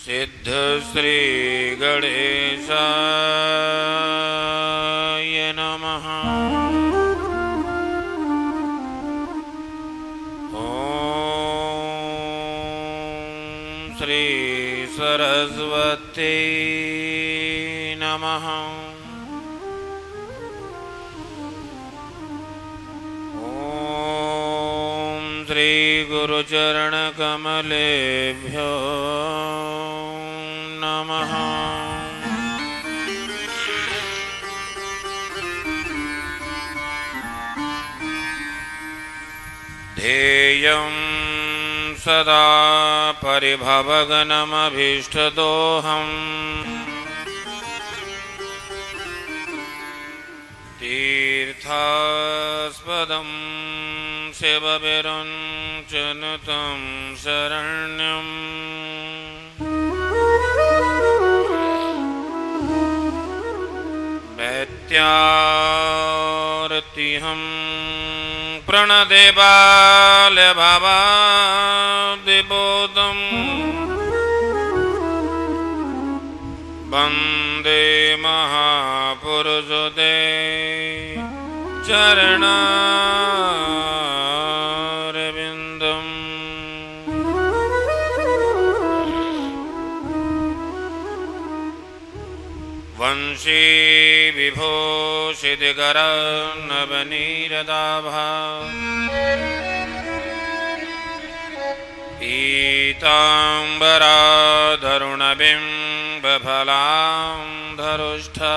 सिद्ध श्री गणेशाय नमः। ओम श्री सरस्वती नमः। ओम श्री गुरुचरण कमलेभ्यो नमः। ध्येयं सदा परिभवगनमभीष्टदोहम् तीर्थास्पदं शिवविरञ्चनुतं शरण्यम् दैत्यार्तिहं प्रणदेवालभावादिबोधम् वन्दे महापुरुषते चरणारविन्दम्। वंशी विभूषितकरनवनीरदाभा पीताम्बराधरुणबिम्बफलां धरुष्ठा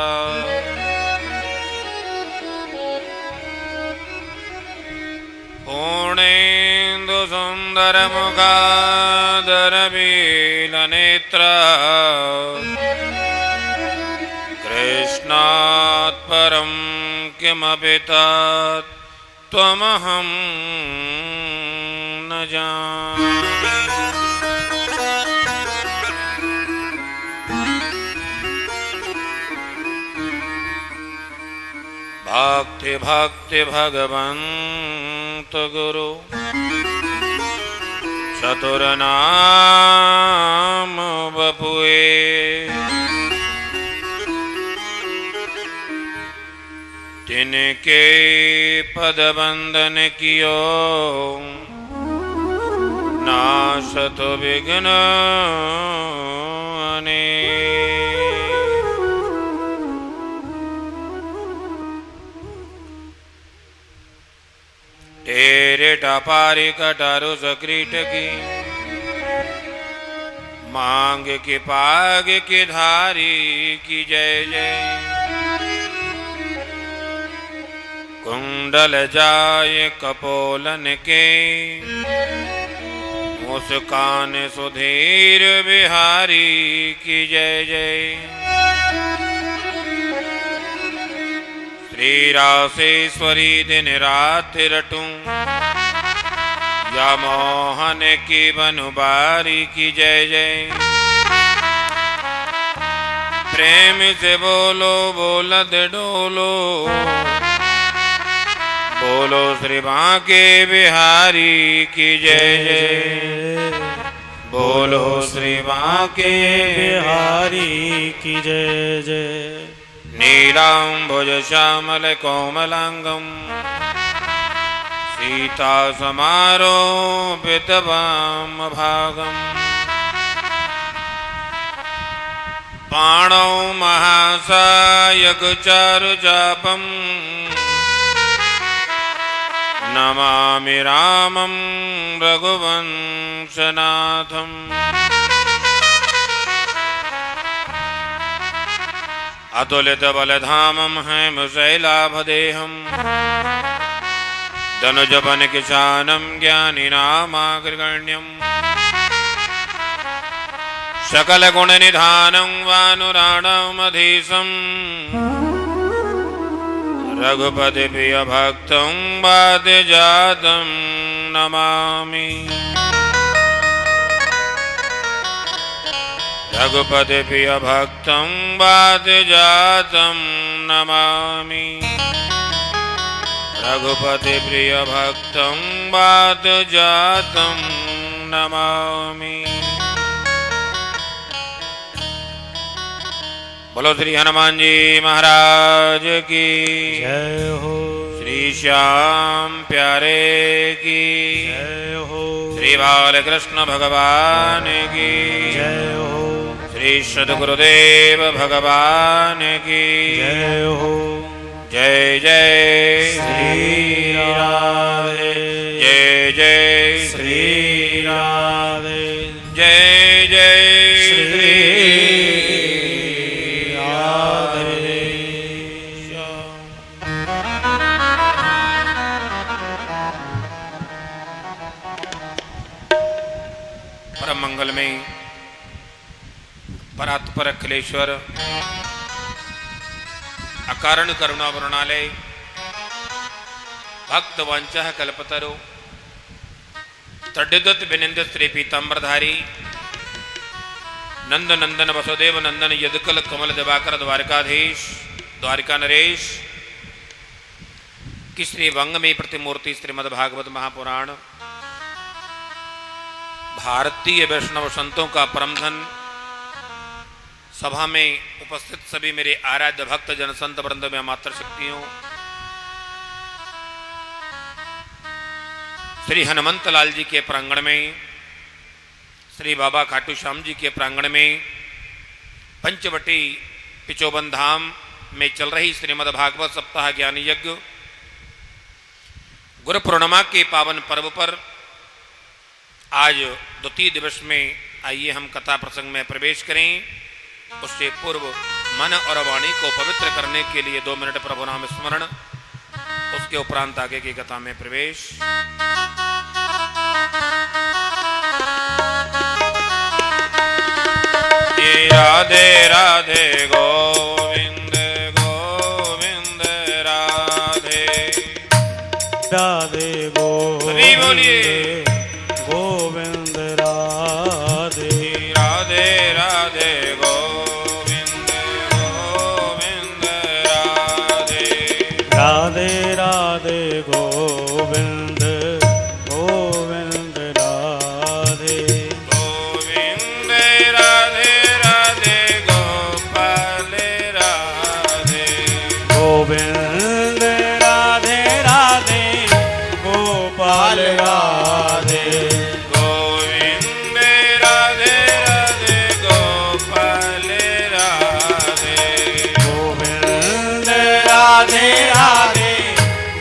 पूर्णेन्दुसुन्दरमुखादरविलनेत्रा कृष्णात् परं किमपि तत् त्वमहं न जाने। भक्ति भक्ति भगवन्त गुरु चतुरनाम बपुए तिनके पद बंदन कियो नाशत विघ्न तेरे टपारी कटारु सक्रीट की मांग की पाग की धारी की जय जय। कुंडल जाय कपोलन के मुस्कान सुधीर बिहारी की जय जय। श्री रासेश्वरी दिन रात रटूं या मोहन की बनुबारी की जय जय। प्रेम से बोलो बोलद डोलो बोलो श्री बांके बिहारी की जय जय। बोलो श्री बांके बिहारी की जय जय। नीलांबुज श्यामल कोमलांगम सीता समारोपित वाम भागम। पाणौ महासायक चारु चापम नमामि रामं रघुवंशनाथम्। अतुलित बलधामं हेमशैलाभदेहं धनुजवन किशानं ज्ञानिनामाग्रगण्यम्। सकलगुणनिधानं वानुराणामधीशम् रघुपति प्रिय भक्तं वादिजातं नमामि। रघुपति प्रिय भक्तं वादिजातं नमामि। रघुपति प्रिय भक्तं वादिजातं नमामि। बोलो श्री हनुमान जी महाराज की जय हो। श्री श्याम प्यारे की जय हो। श्री बालकृष्ण भगवान की जय हो। श्री सद्गुरुदेव भगवान की जय हो। जय जय श्री राधे। जय जय श्री राधे। जय जय श्री राधे। परम मंगल में परात्पर अखिलेश्वर अकारण करुणा वरुणालय भक्त वांछः कल्पतरु तड्डिदत विनिंद श्री पीतांबरधारी नंद नंदन वसुदेव नंदन यदुकल कमल दिवाकर द्वारकाधीश द्वारिका नरेश की श्री वंग में प्रतिमूर्ति श्रीमद् भागवत महापुराण भारतीय वैष्णव संतों का परमधन सभा में उपस्थित सभी मेरे आराध्य भक्त जनसंत वृंद में मात्र शक्तियों श्री हनुमंत लाल जी के प्रांगण में श्री बाबा खाटू श्याम जी के प्रांगण में पंचवटी पिचोबन धाम में चल रही श्रीमद् भागवत सप्ताह ज्ञान यज्ञ गुरु पूर्णिमा के पावन पर्व पर आज द्वितीय दिवस में आइए हम कथा प्रसंग में प्रवेश करें। उससे पूर्व मन और वाणी को पवित्र करने के लिए 2 मिनट प्रभु नाम स्मरण, उसके उपरांत आगे की कथा में प्रवेश। राधे राधे गोविंद गोविंद राधे राधे सभी बोलिए गोविंद राधे। राधे राधे गोविंद गोविंद राधे राधे राधे गोविंद गोविंद राधे। गोविंद राधे राधे गोपाल राधे गोविंद राधे राधे गोपाल राधे। गोविंद राधे राधे गोपाल राधे गोविंद राधे राधे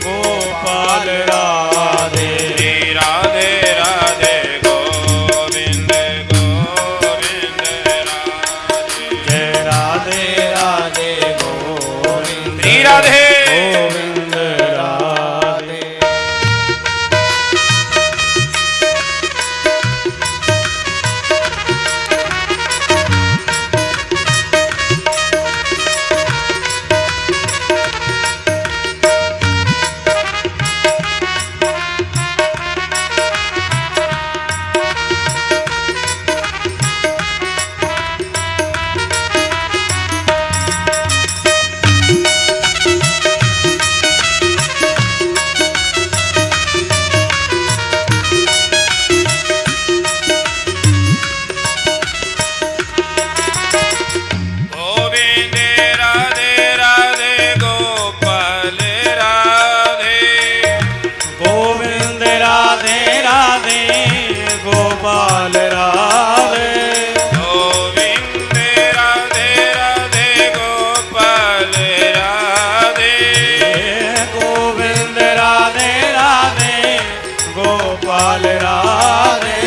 गोपाल राधे। श्री राधे राधे गोविंद गोविंद राधे जय राधे राधे गोविंद श्री राधे गोविंद राधे। गोविंद राधे राधे गोपाल राधे गोविंद राधे राधे गोपाल राधे। गोविंद राधे राधे गोपाल राधे गोविंद राधे राधे गोपाल राधे।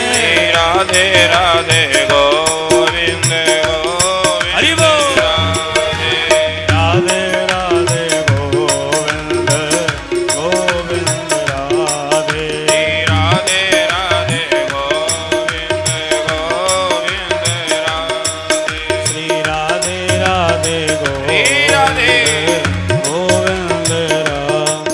राधे राधे गोविंद गोविंद हरि बोल। राधे राधे राधे गोविंद गोविंद राधे। राधे राधे गोविंद गोविंद राधे श्री राधे राधे श्री राधे गोविंद राधे।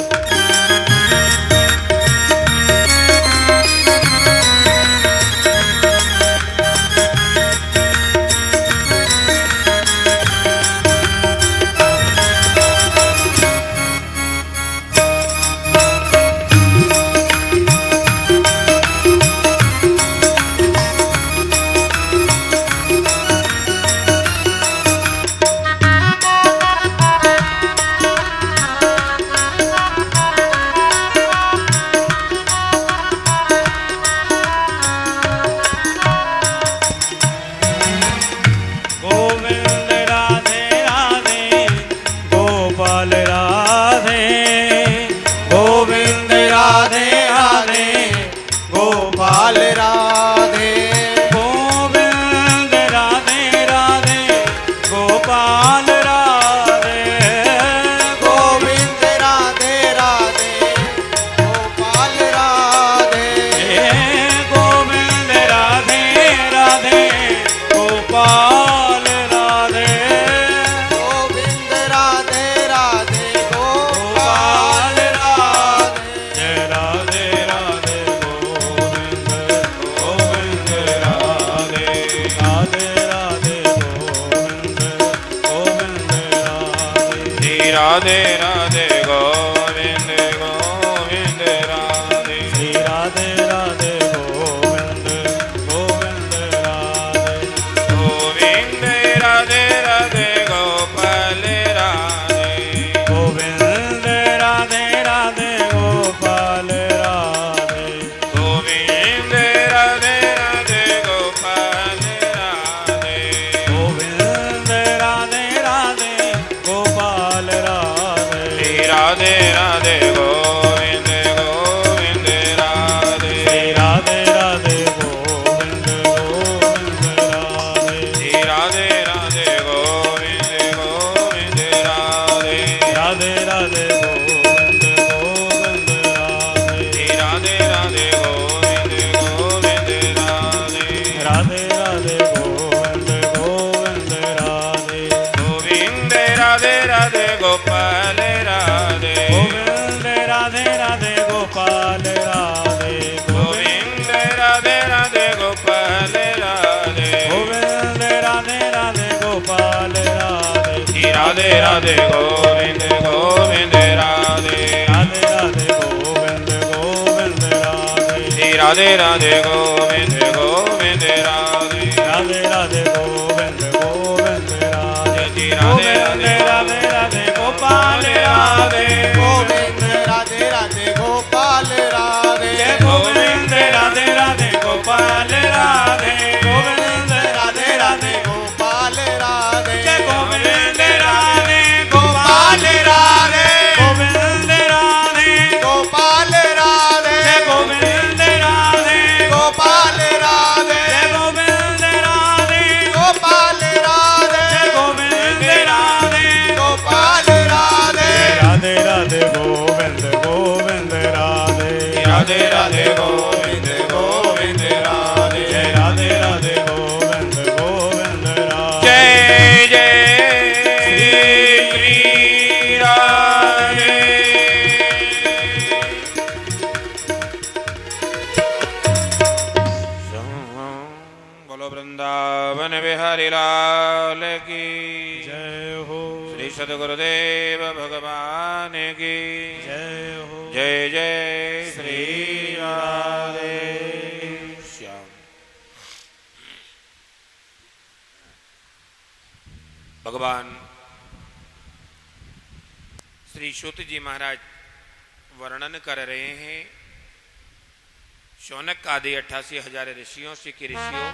राधे राधे गोविंद गोविंद राधे श्री राधे राधे गोविंद गोविंद राधे गोविंद राधे राधे गोपाल राधे गोविंद राधे राधे गोपाल राधे गोविंद राधे राधे गोपाल राधे गोविंद राधे राधे गोपाल राधे श्री राधे राधे गोविंद गोविंद राधे श्री राधे राधे गोविंद गोविंद राधे श्री राधे राधे गोविंद गोविंद राधे राधे राधे गोविंद गोविंद राधे श्री राधे राधे गोविंद गोविंद राधे राधे राधे गोविंद गोविंद राधे गोविंद राधे राधे गोपाल राधे गोविंद राधे राधे गोपाल राधे गोविंद राधे राधे गोपाल राधे गोविंद राधे राधे गोपाल राधे श्री राधे राधे गोविंद गोविंद राधे राधे राधे गोविंद गोविंद राधे श्री राधे राधे गोविंद गोविंद राधे राधे राधे गोविंद गोविंद राधे श्री राधे राधे राधे राधे गोपाल राधे गोविंद राधे राधे गोपाल राधे जय गोविंद राधे राधे गोपाल राधे गोविंद राधे राधे गोपाल राधे जय गोविंद राधे गोपाल राधे गोविंद राधे गोपाल राधे जय गोविंद राधे गोपाल राधे जय गोविंद राधे गोपाल राधे जय गोविंद राधे गोपाल राधे राधे राधे गोविंद गोविंद राधे राधे राधे गोविंद गोविंद राधे जय राधे राधे गोविंद गोविंद राधे जय जय श्री राधे बोलो वृंदावन बिहारी लाल की जय हो श्री सद्गुरुदेव भगवान की जय हो जय जय श्री राधे श्याम। भगवान श्री सूत जी महाराज वर्णन कर रहे हैं शौनक आदि 88,000 ऋषियों से कि ऋषियों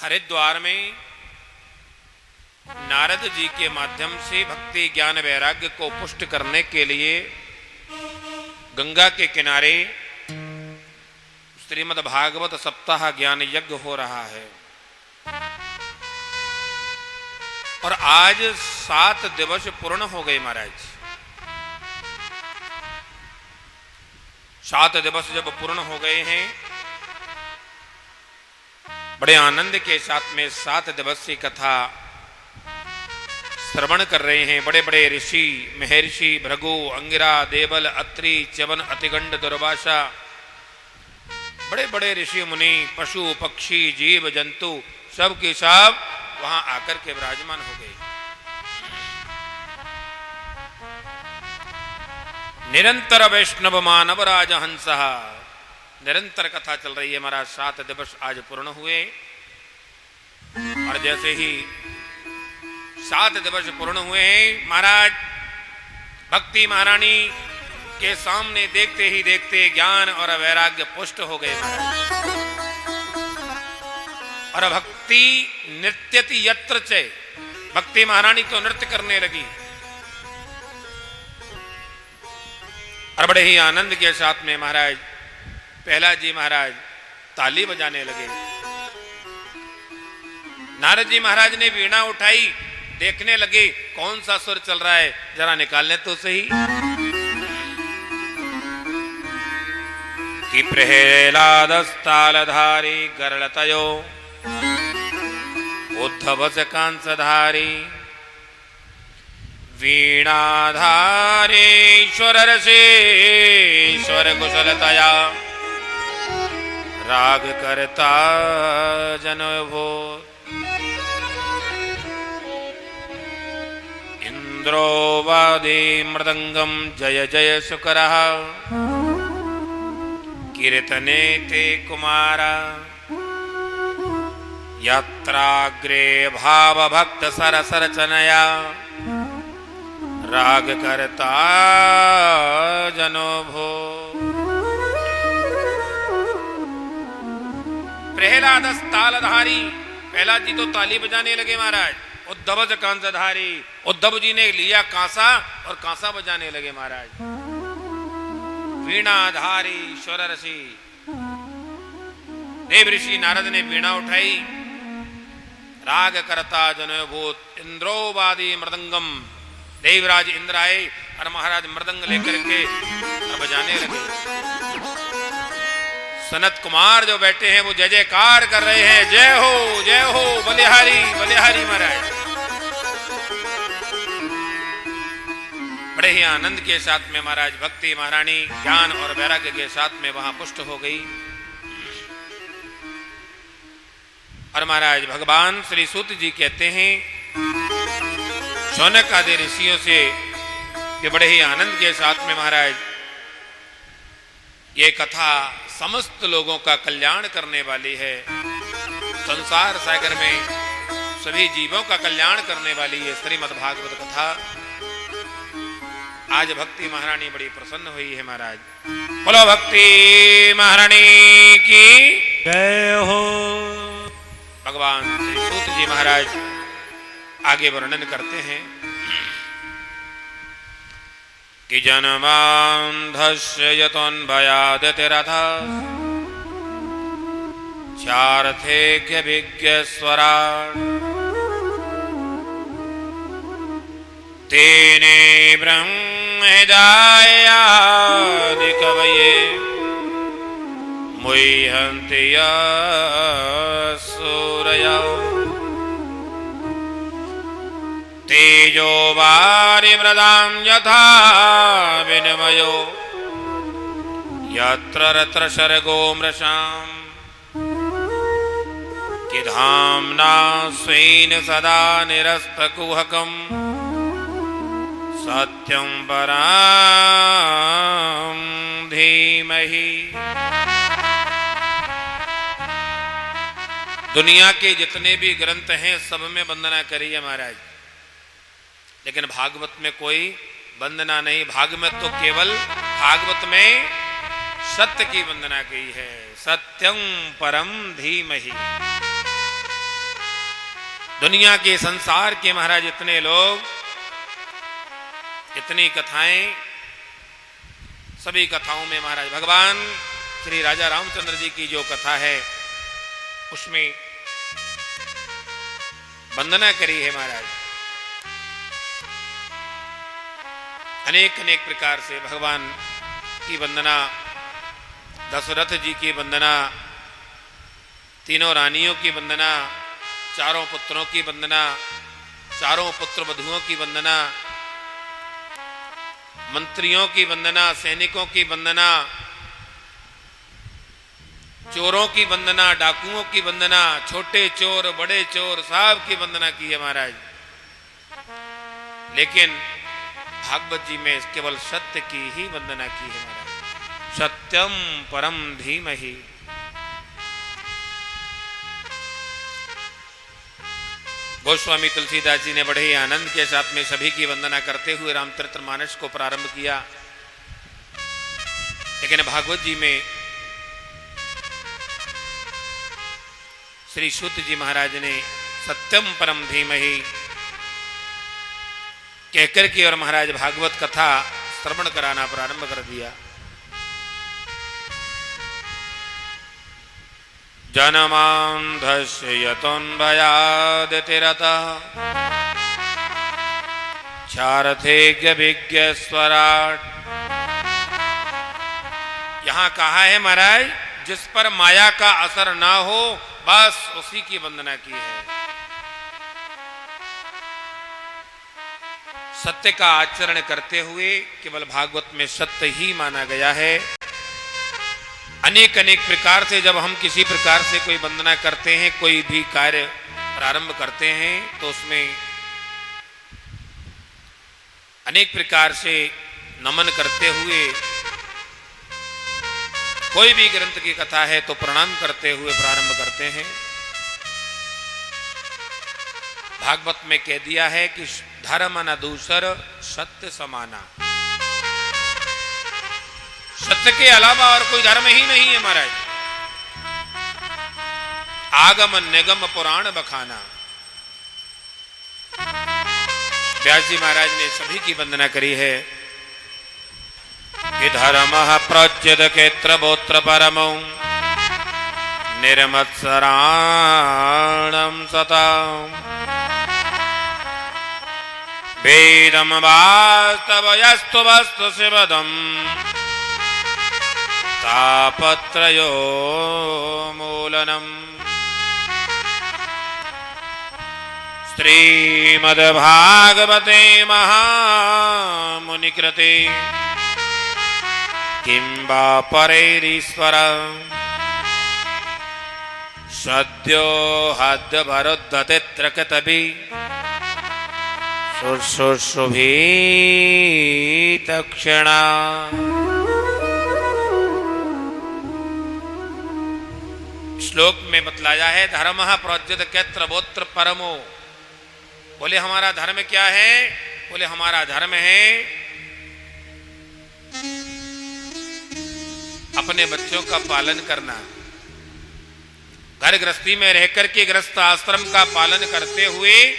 हरिद्वार में नारद जी के माध्यम से भक्ति ज्ञान वैराग्य को पुष्ट करने के लिए गंगा के किनारे श्रीमद् भागवत सप्ताह ज्ञान यज्ञ हो रहा है और आज 7 दिवस पूर्ण हो गए महाराज। 7 दिवस जब पूर्ण हो गए हैं बड़े आनंद के साथ में 7 दिवसीय कथा श्रवण कर रहे हैं। बड़े बड़े ऋषि महर्षि भृगु अंगिरा देवल अत्रि च्यवन अतिगंड दुर्वासा बड़े बड़े ऋषि मुनि पशु पक्षी जीव जंतु सब के सब वहां आकर के विराजमान हो गए। निरंतर वैष्णव मानव राजहंस निरंतर कथा चल रही है महाराज। 7 दिवस आज पूर्ण हुए और जैसे ही 7 दिवस पूर्ण हुए हैं महाराज भक्ति महारानी के सामने देखते ही देखते ज्ञान और वैराग्य पुष्ट हो गए महाराज। और भक्ति नृत्यति यत्र च भक्ति महारानी तो नृत्य करने लगी और बड़े ही आनंद के साथ में महाराज पहला जी महाराज ताली बजाने लगे। नारद जी महाराज ने वीणा उठाई देखने लगे कौन सा सुर चल रहा है जरा निकालने तो सही। कि प्रहलादस्तालधारी गरलतयो उद्धवस कांसधारी वीणाधारेश्वर रसेश्वर कुशलतया राग करता जन भो। इंद्रो वादे मृदंगम जय जय शुकरः कीर्तने ते कुमारा यत्राग्रे भाव भक्त सरसरचनया राग करता जनो भो। प्रहलाद तालधारी, प्रहलाद जी तो ताली बजाने लगे महाराज। उद्धव कांसाधारी, उद्धव जी ने लिया कांसा और कांसा बजाने लगे महाराज। वीणाधारी स्वर ऋषि, देव ऋषि नारद ने वीणा उठाई, राग करता जनो भूत। इंद्रोवादी मृदंगम, देवराज इंद्र आए और महाराज मृदंग लेकर के बजाने लगे। सनत कुमार जो बैठे हैं वो जय जयकार कर रहे हैं, जय हो बलिहारी बलिहारी महाराज। बड़े ही आनंद के साथ में महाराज भक्ति महारानी ज्ञान और वैराग्य के साथ में वहां पुष्ट हो गई। और महाराज भगवान श्री सूत जी कहते हैं शौनक आदि ऋषियों से कि बड़े ही आनंद के साथ में महाराज ये कथा समस्त लोगों का कल्याण करने वाली है। संसार सागर में सभी जीवों का कल्याण करने वाली है श्रीमद् भागवत कथा। आज भक्ति महारानी बड़ी प्रसन्न हुई है महाराज। बोलो भक्ति महारानी की जय हो। भगवान श्री सूत जी महाराज आगे वर्णन करते हैं कि जन्मांधस्य यतोन्भयादितिरथा चार्थेऽभिज्ञस्वराट् तेने ब्रह्महृदायादिकवये मुह्यन्ति सूरया तेजो वारिमृदां यथा विनिमयो यत्र रत्र शर्गो मृषाम् कि धाम्ना स्वेन सदा निरस्तकुहकम् सत्यं परां धीमहि। दुनिया के जितने भी ग्रंथ हैं सब में वंदना करिए महाराज, लेकिन भागवत में कोई वंदना नहीं। भागवत तो केवल भागवत में सत्य की वंदना की है, सत्यं परम धीमहि। दुनिया के संसार के महाराज इतने लोग, इतनी कथाएं, सभी कथाओं में महाराज भगवान श्री राजा रामचंद्र जी की जो कथा है उसमें वंदना करी है महाराज। अनेक अनेक प्रकार से भगवान की वंदना, दशरथ जी की वंदना, तीनों रानियों की वंदना, चारों पुत्रों की वंदना, चारों पुत्र वधुओं की वंदना, मंत्रियों की वंदना, सैनिकों की वंदना, चोरों की वंदना, डाकुओं की वंदना, छोटे चोर बड़े चोर सब की वंदना की है महाराज। लेकिन भागवत जी में केवल सत्य की ही वंदना की है महाराज। सत्यम परम धीमहि। गोस्वामी तुलसीदास जी ने बड़े ही आनंद के साथ में सभी की वंदना करते हुए रामचरितमानस को प्रारंभ किया। लेकिन भागवत जी में श्री सूत जी महाराज ने सत्यम परम धीमहि कहकर के और महाराज भागवत कथा श्रवण कराना प्रारंभ कर दिया। जन्मांधस्य यतोन्भयादितिरतः चार्थेऽभिज्ञस्वराट्। यहां कहा है महाराज जिस पर माया का असर ना हो बस उसी की वंदना की है। सत्य का आचरण करते हुए केवल भागवत में सत्य ही माना गया है। अनेक अनेक प्रकार से जब हम किसी प्रकार से कोई वंदना करते हैं, कोई भी कार्य प्रारंभ करते हैं, तो उसमें अनेक प्रकार से नमन करते हुए कोई भी ग्रंथ की कथा है तो प्रणाम करते हुए प्रारंभ करते हैं। भागवत में कह दिया है कि धर्म न दूसर सत्य समाना, सत्य के अलावा और कोई धर्म ही नहीं है महाराज। आगम निगम पुराण बखाना। व्यास जी महाराज ने सभी की वंदना करी है कि धर्म प्रोच्यत क्षेत्रगोत्र परमो निर्मत्सराणं सता वेदम वास्तवयस्तु वस्तु शिवदम तापत्रयो मूलनम। श्रीमद्भागवते महामुनिकृते किं वा परैरीश्वर सद्यो हद्यवरुद्धतित्रकतपि शुश्रूषुभीतक्षणा। श्लोक में बतलाया है धर्म प्रोज्यत क्षेत्रगोत्र परमो। बोले हमारा धर्म क्या है? बोले हमारा धर्म है अपने बच्चों का पालन करना, घर गृहस्थी में रहकर के गृहस्थ आश्रम का पालन करते हुए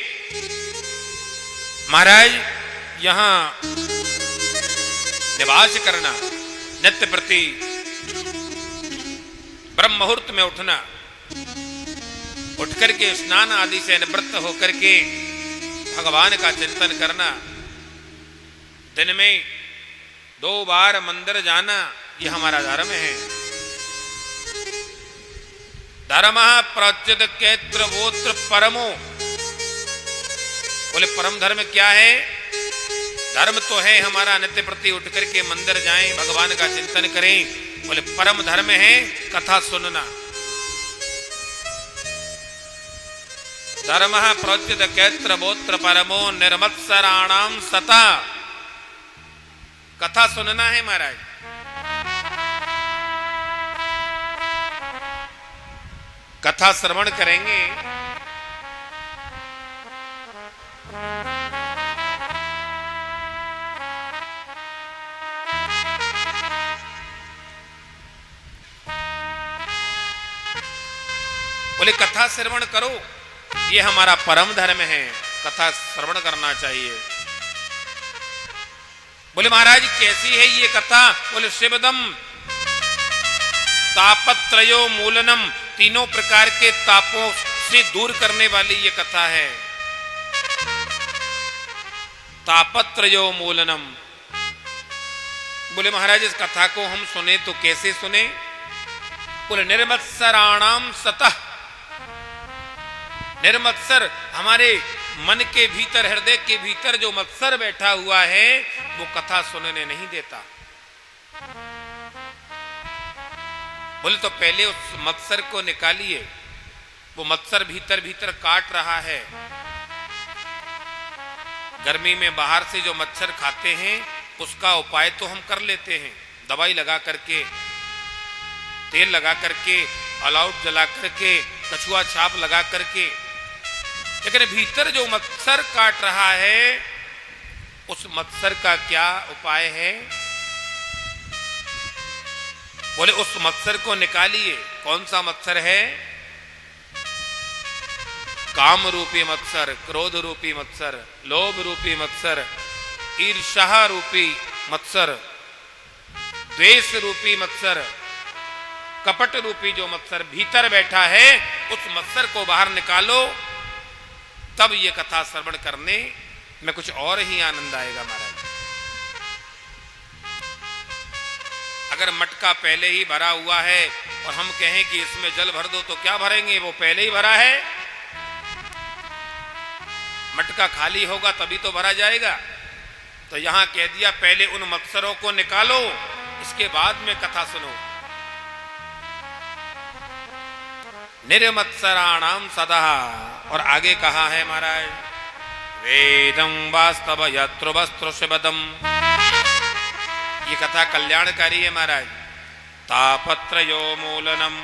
महाराज यहां निवास करना, नित्य प्रति ब्रह्म मुहूर्त में उठना, उठ करके स्नान आदि से निवृत्त होकर के भगवान का चिंतन करना, दिन में 2 बार मंदिर जाना, ये हमारा धर्म है। धर्म प्रोच्यत क्षेत्रगोत्र परमो। बोले परम धर्म क्या है? धर्म तो है हमारा नित्य प्रति उठ करके मंदिर जाएं, भगवान का चिंतन करें। बोले परम धर्म है कथा सुनना। धर्म प्रोच्यत क्षेत्रगोत्र परमो निर्मत्सराणाम सता। कथा सुनना है महाराज। कथा श्रवण करेंगे बोले कथा श्रवण करो, ये हमारा परम धर्म है, कथा श्रवण करना चाहिए। बोले महाराज कैसी है ये कथा? बोले शिवदम तापत्रयो मूलनम, तीनों प्रकार के तापों से दूर करने वाली ये कथा है। तापत्रयो मूलनम। बोले महाराज इस कथा को हम सुने तो कैसे सुने? बोले निर्मत्सराणाम सतः। निर्मत्सर हमारे मन के भीतर, हृदय के भीतर जो मत्सर बैठा हुआ है वो कथा सुनने नहीं देता। बोले तो पहले उस मत्सर को निकालिए, वो मत्सर भीतर भीतर काट रहा है। गर्मी में बाहर से जो मच्छर खाते हैं उसका उपाय तो हम कर लेते हैं, दवाई लगा करके, तेल लगा करके, ऑल आउट जला करके, कछुआ छाप लगा करके, लेकिन भीतर जो मत्सर काट रहा है उस मत्सर का क्या उपाय है? बोले उस मत्सर को निकालिए। कौन सा मत्सर है? काम रूपी मत्सर, क्रोध रूपी मत्सर, लोभ रूपी मत्सर, ईर्ष्या रूपी मत्सर, द्वेष रूपी मत्सर, कपट रूपी जो मत्सर भीतर बैठा है उस मत्सर को बाहर निकालो, तब ये कथा श्रवण करने में कुछ और ही आनंद आएगा महाराज। अगर मटका पहले ही भरा हुआ है और हम कहें कि इसमें जल भर दो तो क्या भरेंगे? वो पहले ही भरा है। मटका खाली होगा तभी तो भरा जाएगा। तो यहां कह दिया पहले उन मत्सरों को निकालो, इसके बाद में कथा सुनो। निर्मत्सराणाम सदा। और आगे कहा है महाराज वेदं वास्तव यत्र वस्त्र शिवदम। ये कथा कल्याणकारी है महाराज। तापत्रयो मूलनम।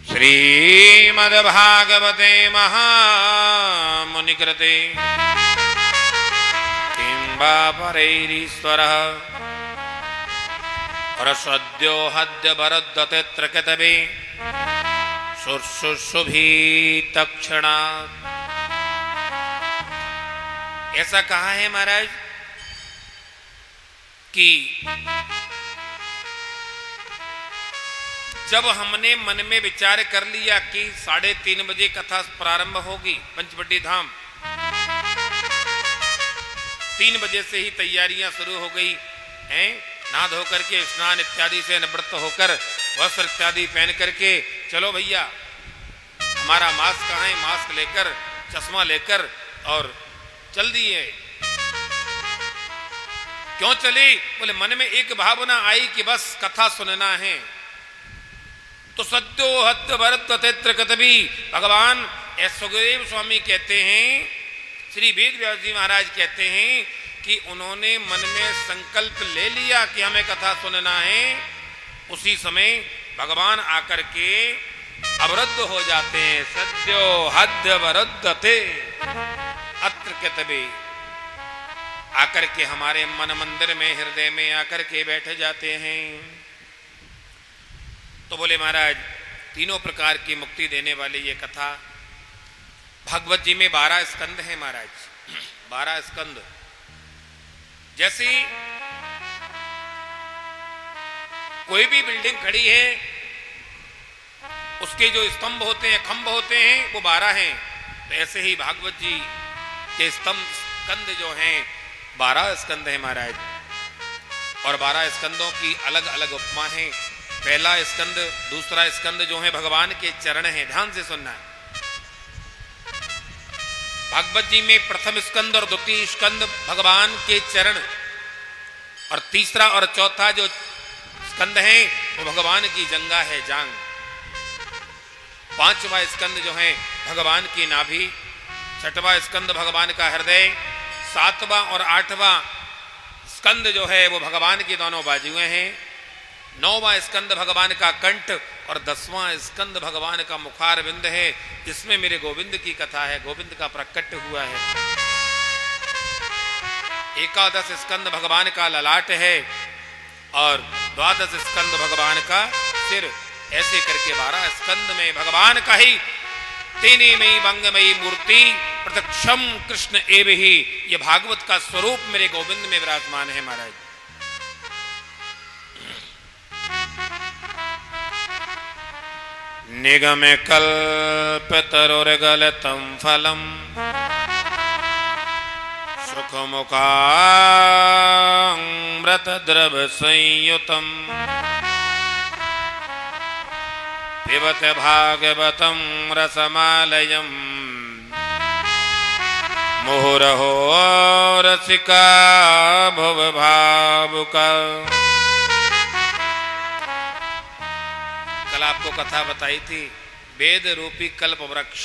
श्रीमद्भागवते महामुनिकृते किं वा परैरीश्वरः रसद्यो हद्य वरद्दते त्रकतवे शुश्रूषुभि तक्षणात्। ऐसा कहा है महाराज कि जब हमने मन में विचार कर लिया कि 3:30 बजे कथा प्रारंभ होगी पंचवटी धाम, 3 बजे से ही तैयारियां शुरू हो गई हैं। नहा धो करके स्नान इत्यादि से निवृत्त होकर वस्त्र इत्यादि पहन करके चलो भैया, हमारा मास्क कहाँ है, मास्क लेकर चश्मा लेकर और चल दिए। क्यों चले? बोले मन में एक भावना आई कि बस कथा सुनना है। तो सत्यो हत्य भरत तत्र कतभी, भगवान सुखदेव स्वामी कहते हैं, श्री वेद व्यास जी महाराज कहते हैं कि उन्होंने मन में संकल्प ले लिया कि हमें कथा सुनना है, उसी समय भगवान आकर के अवरुद्ध हो जाते हैं। सत्यो हद्य वरुद्धते अत्र कतभी, आकर के हमारे मन मंदिर में हृदय में आकर के बैठ जाते हैं। तो बोले महाराज तीनों प्रकार की मुक्ति देने वाली ये कथा। भागवत जी में 12 स्कंद हैं महाराज, 12 स्कंद। जैसे कोई भी बिल्डिंग खड़ी है, उसके जो स्तंभ होते हैं, खंभ होते हैं, वो 12 हैं। तो ऐसे ही भागवत जी के स्तंभ स्कंद जो हैं 12 स्कंद हैं महाराज। और 12 स्कंदों की अलग अलग उपमा है। पहला स्कंद, दूसरा स्कंद जो है भगवान के चरण हैं। ध्यान से सुनना है। भागवत जी में प्रथम स्कंद और द्वितीय स्कंद भगवान के चरण, और तीसरा और चौथा जो स्कंद है वो भगवान की जंगा है, जांग। 5वां स्कंद जो है भगवान की नाभि, 6वां स्कंद भगवान का हृदय, 7वां और 8वां स्कंद जो है वो भगवान की दोनों बाजुएं हैं, 9वां स्कंद भगवान का कंठ, और 10वां स्कंद भगवान का मुखारविंद है। इसमें मेरे गोविंद की कथा है, गोविंद का प्रकट हुआ है। 11 स्कंद भगवान का ललाट है और 12 स्कंद भगवान का सिर। ऐसे करके 12 स्कंद में भगवान का ही तेनेमयी बंगमयी मूर्ति प्रत्यक्षम कृष्ण एव ही, ये भागवत का स्वरूप मेरे गोविंद में विराजमान है महाराज। निगमे कल्पतरुर्गलितं फलम् सुखमुखामृतद्रव संयुतम् पिबत भागवतं रसमालयम् मुहुरहो रसिका भवभावुका। कल आपको कथा बताई थी वेद रूपी कल्प वृक्ष।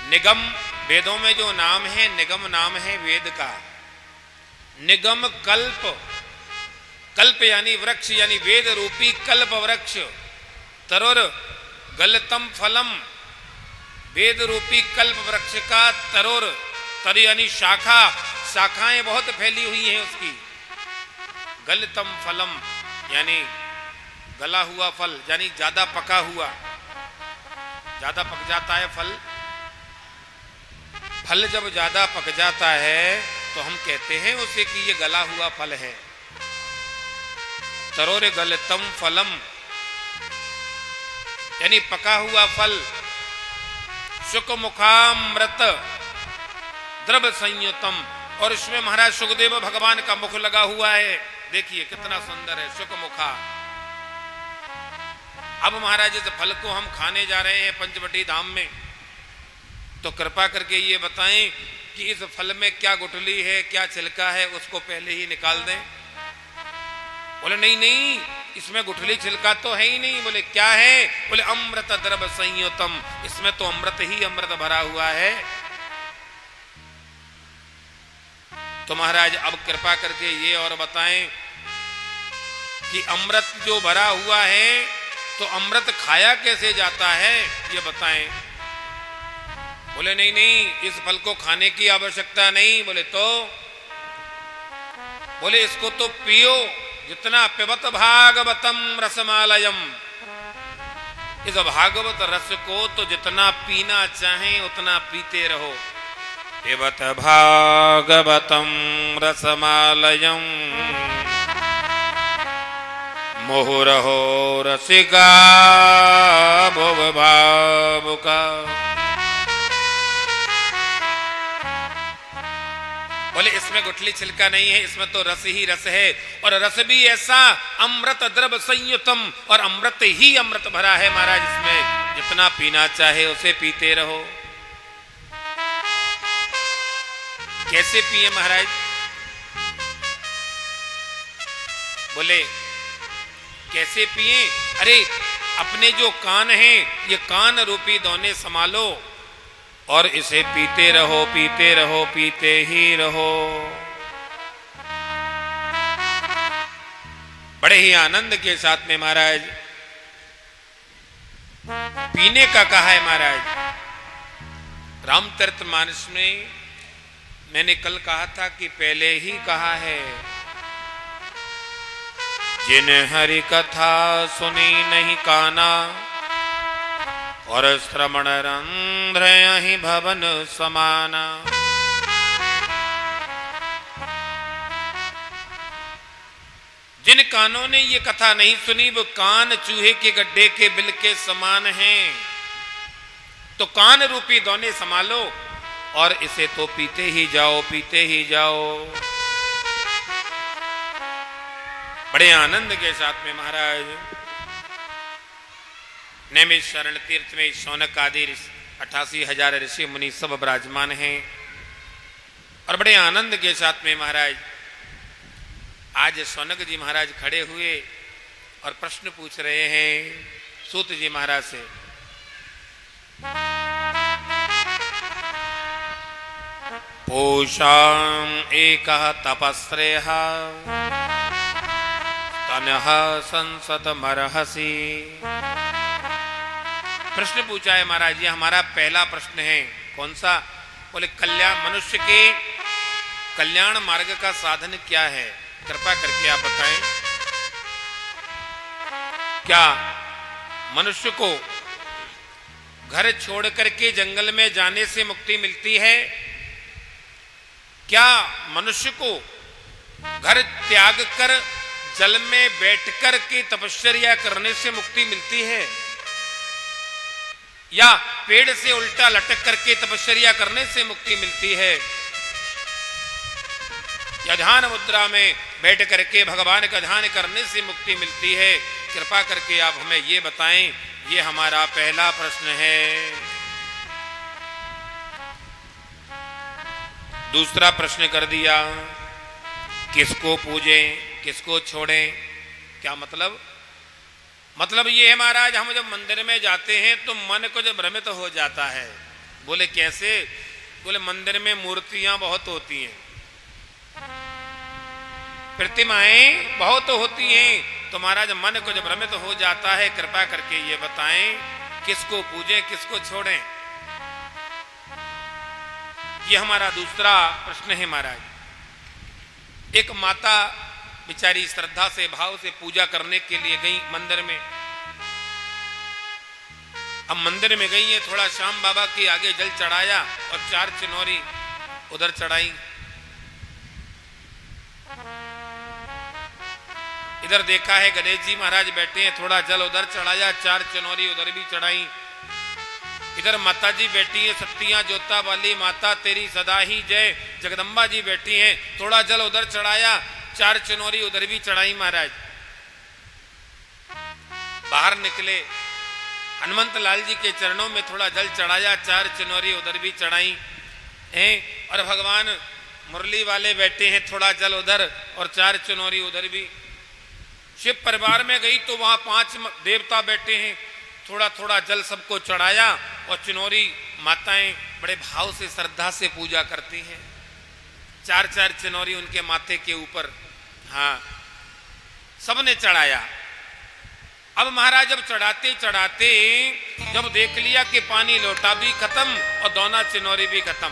निगम, वेदों में जो नाम है, निगम नाम है वेद का। निगम कल्प, कल्प यानी वृक्ष, यानी वेद रूपी कल्प वृक्ष। तरुर गलतम फलम, वेद रूपी कल्प वृक्ष का तरुर, तर यानी शाखा, शाखाएं बहुत फैली हुई हैं उसकी। गलतम फलम यानी गला हुआ फल, यानी ज्यादा पका हुआ, ज्यादा पक जाता है फल। फल जब ज्यादा पक जाता है तो हम कहते हैं उसे कि ये गला हुआ फल है। तरोर गलतम फलम यानी पका हुआ फल। सुख मुखामृत द्रव संयुतम, और इसमें महाराज सुखदेव भगवान का मुख लगा हुआ है। देखिए कितना सुंदर है सुख मुखा। अब महाराज इस फल को हम खाने जा रहे हैं पंचवटी धाम में, तो कृपा करके ये बताएं कि इस फल में क्या गुठली है, क्या छिलका है, उसको पहले ही निकाल दें। बोले नहीं नहीं, इसमें गुठली छिलका तो है ही नहीं। बोले क्या है? बोले अमृत द्रव संयुतम, इसमें तो अमृत ही अमृत भरा हुआ है। तो महाराज अब कृपा करके ये और बताएं कि अमृत जो भरा हुआ है तो अमृत खाया कैसे जाता है, ये बताएं। बोले नहीं नहीं, इस फल को खाने की आवश्यकता नहीं। बोले तो? बोले इसको तो पियो, जितना पिबत भागवतम रसमालयम, इस भागवत रस को तो जितना पीना चाहें उतना पीते रहो। पिबत भागवतम रसमालयम मुहुरहो रसिका भुव भावुका। बोले इसमें गुठली छिलका नहीं है, इसमें तो रस ही रस है, और रस भी ऐसा अमृत द्रव संयुतम, और अमृत ही अमृत भरा है महाराज। इसमें जितना पीना चाहे उसे पीते रहो। कैसे पिए महाराज? बोले कैसे पिए? अरे अपने जो कान हैं, ये कान रूपी दोने संभालो और इसे पीते रहो, पीते रहो, पीते ही रहो। बड़े ही आनंद के साथ में महाराज पीने का कहा है महाराज। रामचरितमानस में मैंने कल कहा था कि पहले ही कहा है, जिन हरि कथा सुनी नहीं काना, और श्रवण रंध्र यहीं भवन समाना। जिन कानों ने ये कथा नहीं सुनी वो कान चूहे के गड्ढे के बिल के समान हैं। तो कान रूपी दोने संभालो और इसे तो पीते ही जाओ, पीते ही जाओ। बड़े आनंद के साथ में महाराज नैमिषारण्य तीर्थ में शौनक आदि 88,000 ऋषि मुनि सब विराजमान हैं, और बड़े आनंद के साथ में महाराज आज शौनक जी महाराज खड़े हुए और प्रश्न पूछ रहे हैं सूत जी महाराज से। पूषाम एक तपस्रेह तनः संसत मरहसी। प्रश्न पूछा है महाराज, ये हमारा पहला प्रश्न है। कौन सा? बोले कल्याण, मनुष्य के कल्याण मार्ग का साधन क्या है? कृपा करके आप बताएं। क्या मनुष्य को घर छोड़ करके जंगल में जाने से मुक्ति मिलती है? क्या मनुष्य को घर त्याग कर जल में बैठकर के तपस्या करने से मुक्ति मिलती है? या पेड़ से उल्टा लटक करके तपस्या करने से मुक्ति मिलती है? या ध्यान मुद्रा में बैठ करके भगवान का ध्यान करने से मुक्ति मिलती है? कृपा करके आप हमें ये बताएं। ये हमारा पहला प्रश्न है। दूसरा प्रश्न कर दिया, किसको पूजें, किसको छोड़ें? क्या मतलब? मतलब ये है महाराज, हम जब मंदिर में जाते हैं तो मन को जब भ्रमित हो जाता है। बोले कैसे? बोले मंदिर में मूर्तियां बहुत होती हैं, प्रतिमाएं बहुत होती हैं, तो महाराज मन को जब भ्रमित हो जाता है। कृपा करके ये बताएं, किसको पूजें, किसको छोड़ें? ये हमारा दूसरा प्रश्न है महाराज। एक माता बेचारी श्रद्धा से भाव से पूजा करने के लिए गई मंदिर में। अब मंदिर में गई है, थोड़ा श्याम बाबा के आगे जल चढ़ाया और 4 चिनोरी उधर चढ़ाई। इधर देखा है गणेश जी महाराज बैठे हैं, थोड़ा जल उधर चढ़ाया, 4 चिनोरी उधर भी चढ़ाई। इधर माता जी बैठी है, सत्तियां जोता वाली माता तेरी सदा ही जय, जगदम्बा जी बैठी हैं, थोड़ा जल उधर चढ़ाया, 4 चिनोरी उधर भी चढ़ाई महाराज। बाहर निकले, हनुमंत लाल जी के चरणों में थोड़ा जल चढ़ाया, 4 चिनोरी उधर भी चढ़ाई हैं। और भगवान मुरली वाले बैठे हैं, थोड़ा जल उधर और 4 चिनोरी उधर भी। शिव परिवार में गई तो वहां 5 देवता बैठे हैं, थोड़ा थोड़ा जल सबको चढ़ाया और चिनोरी माताएं बड़े भाव से श्रद्धा से पूजा करती हैं। 4-4 चिनोरी उनके माथे के ऊपर, हाँ, सबने चढ़ाया। अब महाराज जब चढ़ाते चढ़ाते जब देख लिया कि पानी लोटा भी खत्म और दोना चिनोरी भी खत्म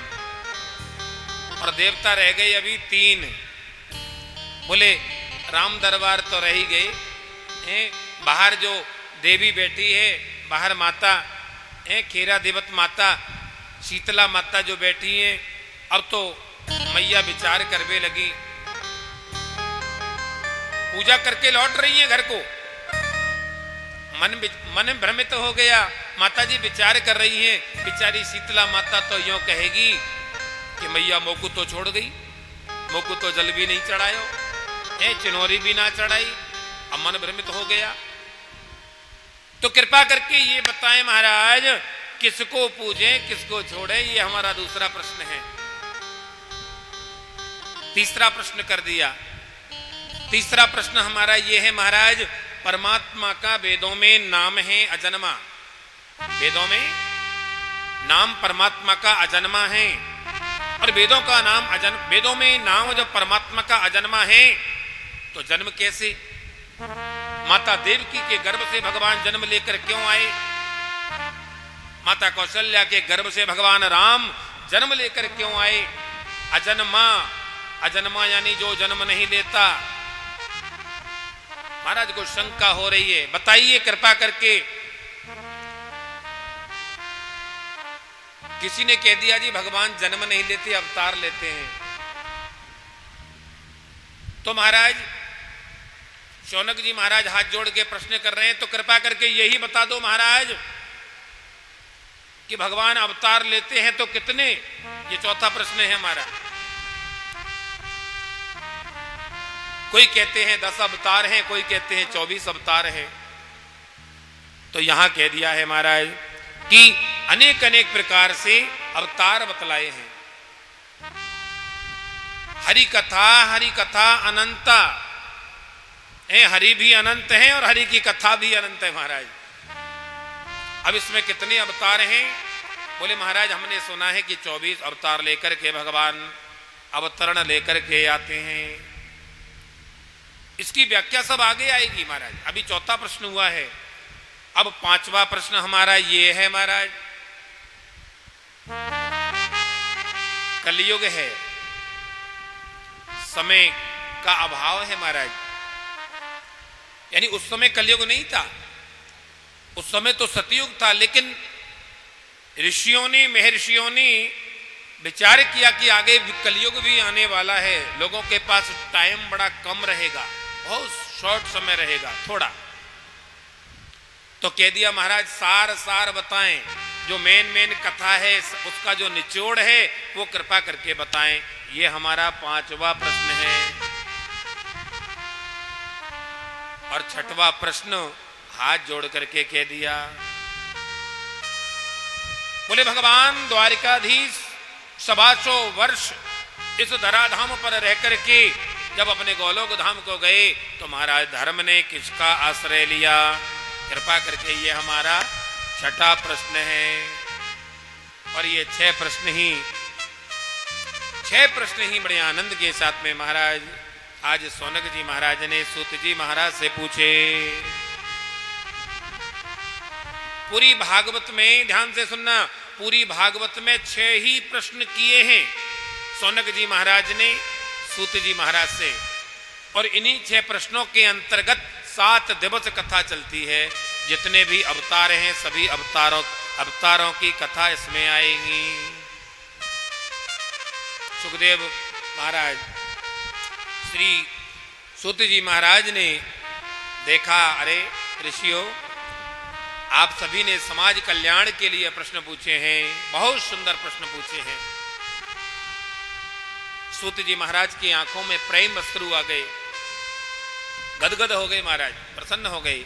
और देवता रह गए अभी 3। बोले राम दरबार तो रह ही गए, बाहर जो देवी बैठी है, बाहर माता खेरा देवत माता शीतला माता जो बैठी है, अब तो मैया विचार करने लगी, पूजा करके लौट रही है घर को, मन भ्रमित हो गया। माता जी विचार कर रही हैं, बेचारी शीतला माता तो यूं कहेगी कि मैया मोकू तो छोड़ गई, मोकू तो जल भी नहीं चढ़ायो, चिनोरी भी ना चढ़ाई। अब मन भ्रमित हो गया। तो कृपा करके ये बताएं महाराज, किसको पूजें किसको छोड़े, ये हमारा दूसरा प्रश्न है। तीसरा प्रश्न कर दिया। तीसरा प्रश्न हमारा ये है महाराज, परमात्मा का वेदों में नाम है अजन्मा, वेदों में नाम परमात्मा का अजन्मा है, और वेदों का नाम वेदों में नाम जब परमात्मा का अजन्मा है तो जन्म कैसे? माता देवकी के गर्भ से भगवान जन्म लेकर क्यों आए? माता कौशल्या के गर्भ से भगवान राम जन्म लेकर क्यों आए? अजन्मा, अजन्मा यानी जो जन्म नहीं लेता। महाराज को शंका हो रही है, बताइए कृपा करके। किसी ने कह दिया जी भगवान जन्म नहीं लेते, अवतार लेते हैं। तो महाराज शौनक जी महाराज हाथ जोड़ के प्रश्न कर रहे हैं, तो कृपा करके यही बता दो महाराज कि भगवान अवतार लेते हैं तो कितने? ये चौथा प्रश्न है हमारा। कोई कहते हैं 10 अवतार हैं, कोई कहते हैं 24 अवतार हैं। तो यहां कह दिया है महाराज कि अनेक अनेक प्रकार से अवतार बतलाए हैं। हरि कथा अनंता है, हरि भी अनंत है और हरि की कथा भी अनंत है महाराज। अब इसमें कितने अवतार हैं? बोले महाराज हमने सुना है कि 24 अवतार लेकर के भगवान अवतरण लेकर के आते हैं। इसकी व्याख्या सब आगे आएगी महाराज, अभी चौथा प्रश्न हुआ है। अब 5वां प्रश्न हमारा ये है महाराज, कलयुग है, समय का अभाव है महाराज। यानी उस समय कलयुग नहीं था, उस समय तो सतयुग था, लेकिन ऋषियों ने महर्षियों ने विचार किया कि आगे कलयुग भी आने वाला है, लोगों के पास टाइम बड़ा कम रहेगा, बहुत शॉर्ट समय रहेगा थोड़ा। तो कह दिया महाराज सार बताएं, जो मेन कथा है उसका जो निचोड़ है वो कृपा करके बताएं। ये हमारा 5वां प्रश्न है। और 6वां प्रश्न हाथ जोड़ करके कह दिया, बोले भगवान द्वारिकाधीश 125 वर्ष इस धराधाम पर रह करके जब अपने गोलोक धाम को गए तो महाराज धर्म ने किसका आश्रय लिया? कृपा करके ये हमारा 6ठा प्रश्न है। और ये 6 प्रश्न ही बड़े आनंद के साथ में महाराज आज शौनक जी महाराज ने सूत जी महाराज से पूछे। पूरी भागवत में ध्यान से सुनना, पूरी भागवत में 6 ही प्रश्न किए हैं शौनक जी महाराज ने सूत जी महाराज से, और इन्हीं 6 प्रश्नों के अंतर्गत 7 दिवस कथा चलती है। जितने भी अवतार हैं सभी अवतारों की कथा इसमें आएगी। सुखदेव महाराज श्री सूत जी महाराज ने देखा, अरे ऋषियों आप सभी ने समाज कल्याण के लिए प्रश्न पूछे हैं, बहुत सुंदर प्रश्न पूछे हैं। सूत जी महाराज की आंखों में प्रेम अश्रु आ गए, गदगद हो गए महाराज, प्रसन्न हो गए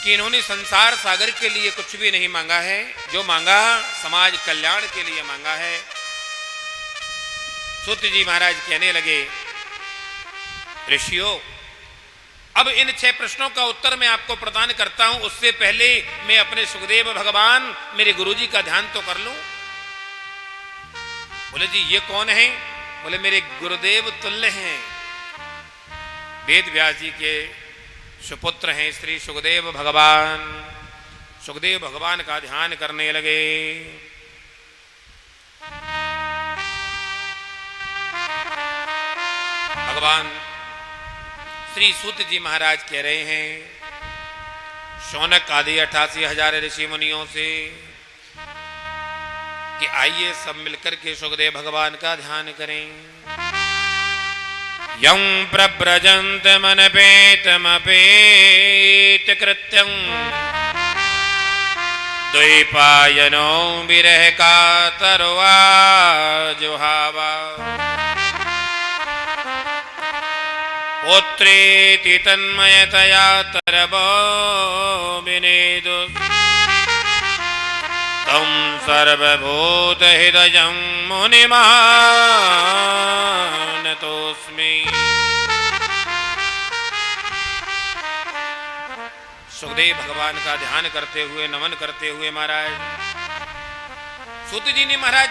कि इन्होंने संसार सागर के लिए कुछ भी नहीं मांगा है, जो मांगा समाज कल्याण के लिए मांगा है। सूत जी महाराज कहने लगे, ऋषियों अब इन 6 प्रश्नों का उत्तर मैं आपको प्रदान करता हूं, उससे पहले मैं अपने सुखदेव भगवान मेरे गुरुजी का ध्यान तो कर लूं। बोले जी ये कौन है? बोले मेरे गुरुदेव तुल्य हैं, वेद व्यास जी के सुपुत्र हैं श्री सुखदेव भगवान। सुखदेव भगवान का ध्यान करने लगे। भगवान श्री सूत जी महाराज कह रहे हैं शौनक आदि 88,000 ऋषि मुनियों से कि आइए सब मिलकर के सुखदेव भगवान का ध्यान करें। यं प्रव्रजन्त मनपेतमपेत कृत्यं द्वैपायनो विरह कातरवा जुहावा पुत्रेति तन्मयतया तरवो विनेदु तं सर्वभूतहृदयं मुनिमानतोऽस्मि। सुखदेव भगवान का ध्यान करते हुए नमन करते हुए महाराज सूत जी ने महाराज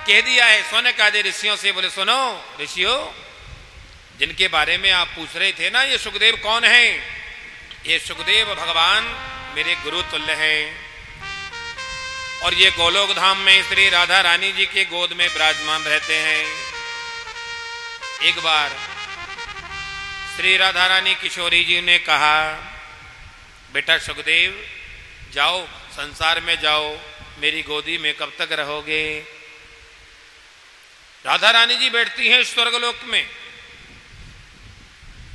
कह दिया है शौनक आदि ऋषियों से, बोले सुनो ऋषियों, जिनके बारे में आप पूछ रहे थे ना ये सुखदेव कौन है? ये सुखदेव भगवान मेरे गुरु तुल्य हैं और ये गोलोक धाम में श्री राधा रानी जी के गोद में विराजमान रहते हैं। एक बार श्री राधा रानी किशोरी जी ने कहा बेटा सुखदेव जाओ संसार में जाओ, मेरी गोदी में कब तक रहोगे? राधा रानी जी बैठती हैं स्वर्गलोक में।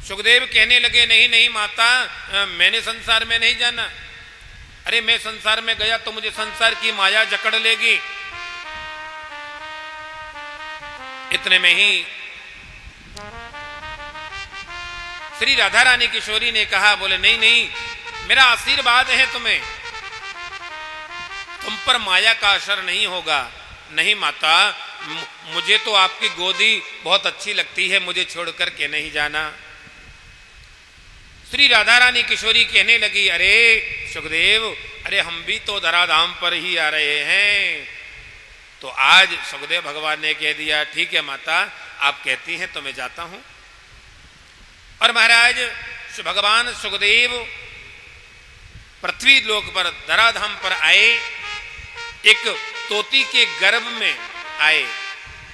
सुखदेव कहने लगे नहीं नहीं माता, मैंने संसार में नहीं जाना। अरे मैं संसार में गया तो मुझे संसार की माया जकड़ लेगी। इतने में ही श्री राधा रानी किशोरी ने कहा, बोले नहीं नहीं, मेरा आशीर्वाद है तुम्हें, तुम पर माया का असर नहीं होगा। नहीं माता, मुझे तो आपकी गोदी बहुत अच्छी लगती है, मुझे छोड़ करके नहीं जाना। श्री राधा रानी किशोरी कहने लगी, अरे सुखदेव, अरे हम भी तो धराधाम पर ही आ रहे हैं। तो आज सुखदेव भगवान ने कह दिया ठीक है माता, आप कहती हैं तो मैं जाता हूं। और महाराज भगवान सुखदेव पृथ्वी लोक पर धराधाम पर आए, एक तोती के गर्भ में आए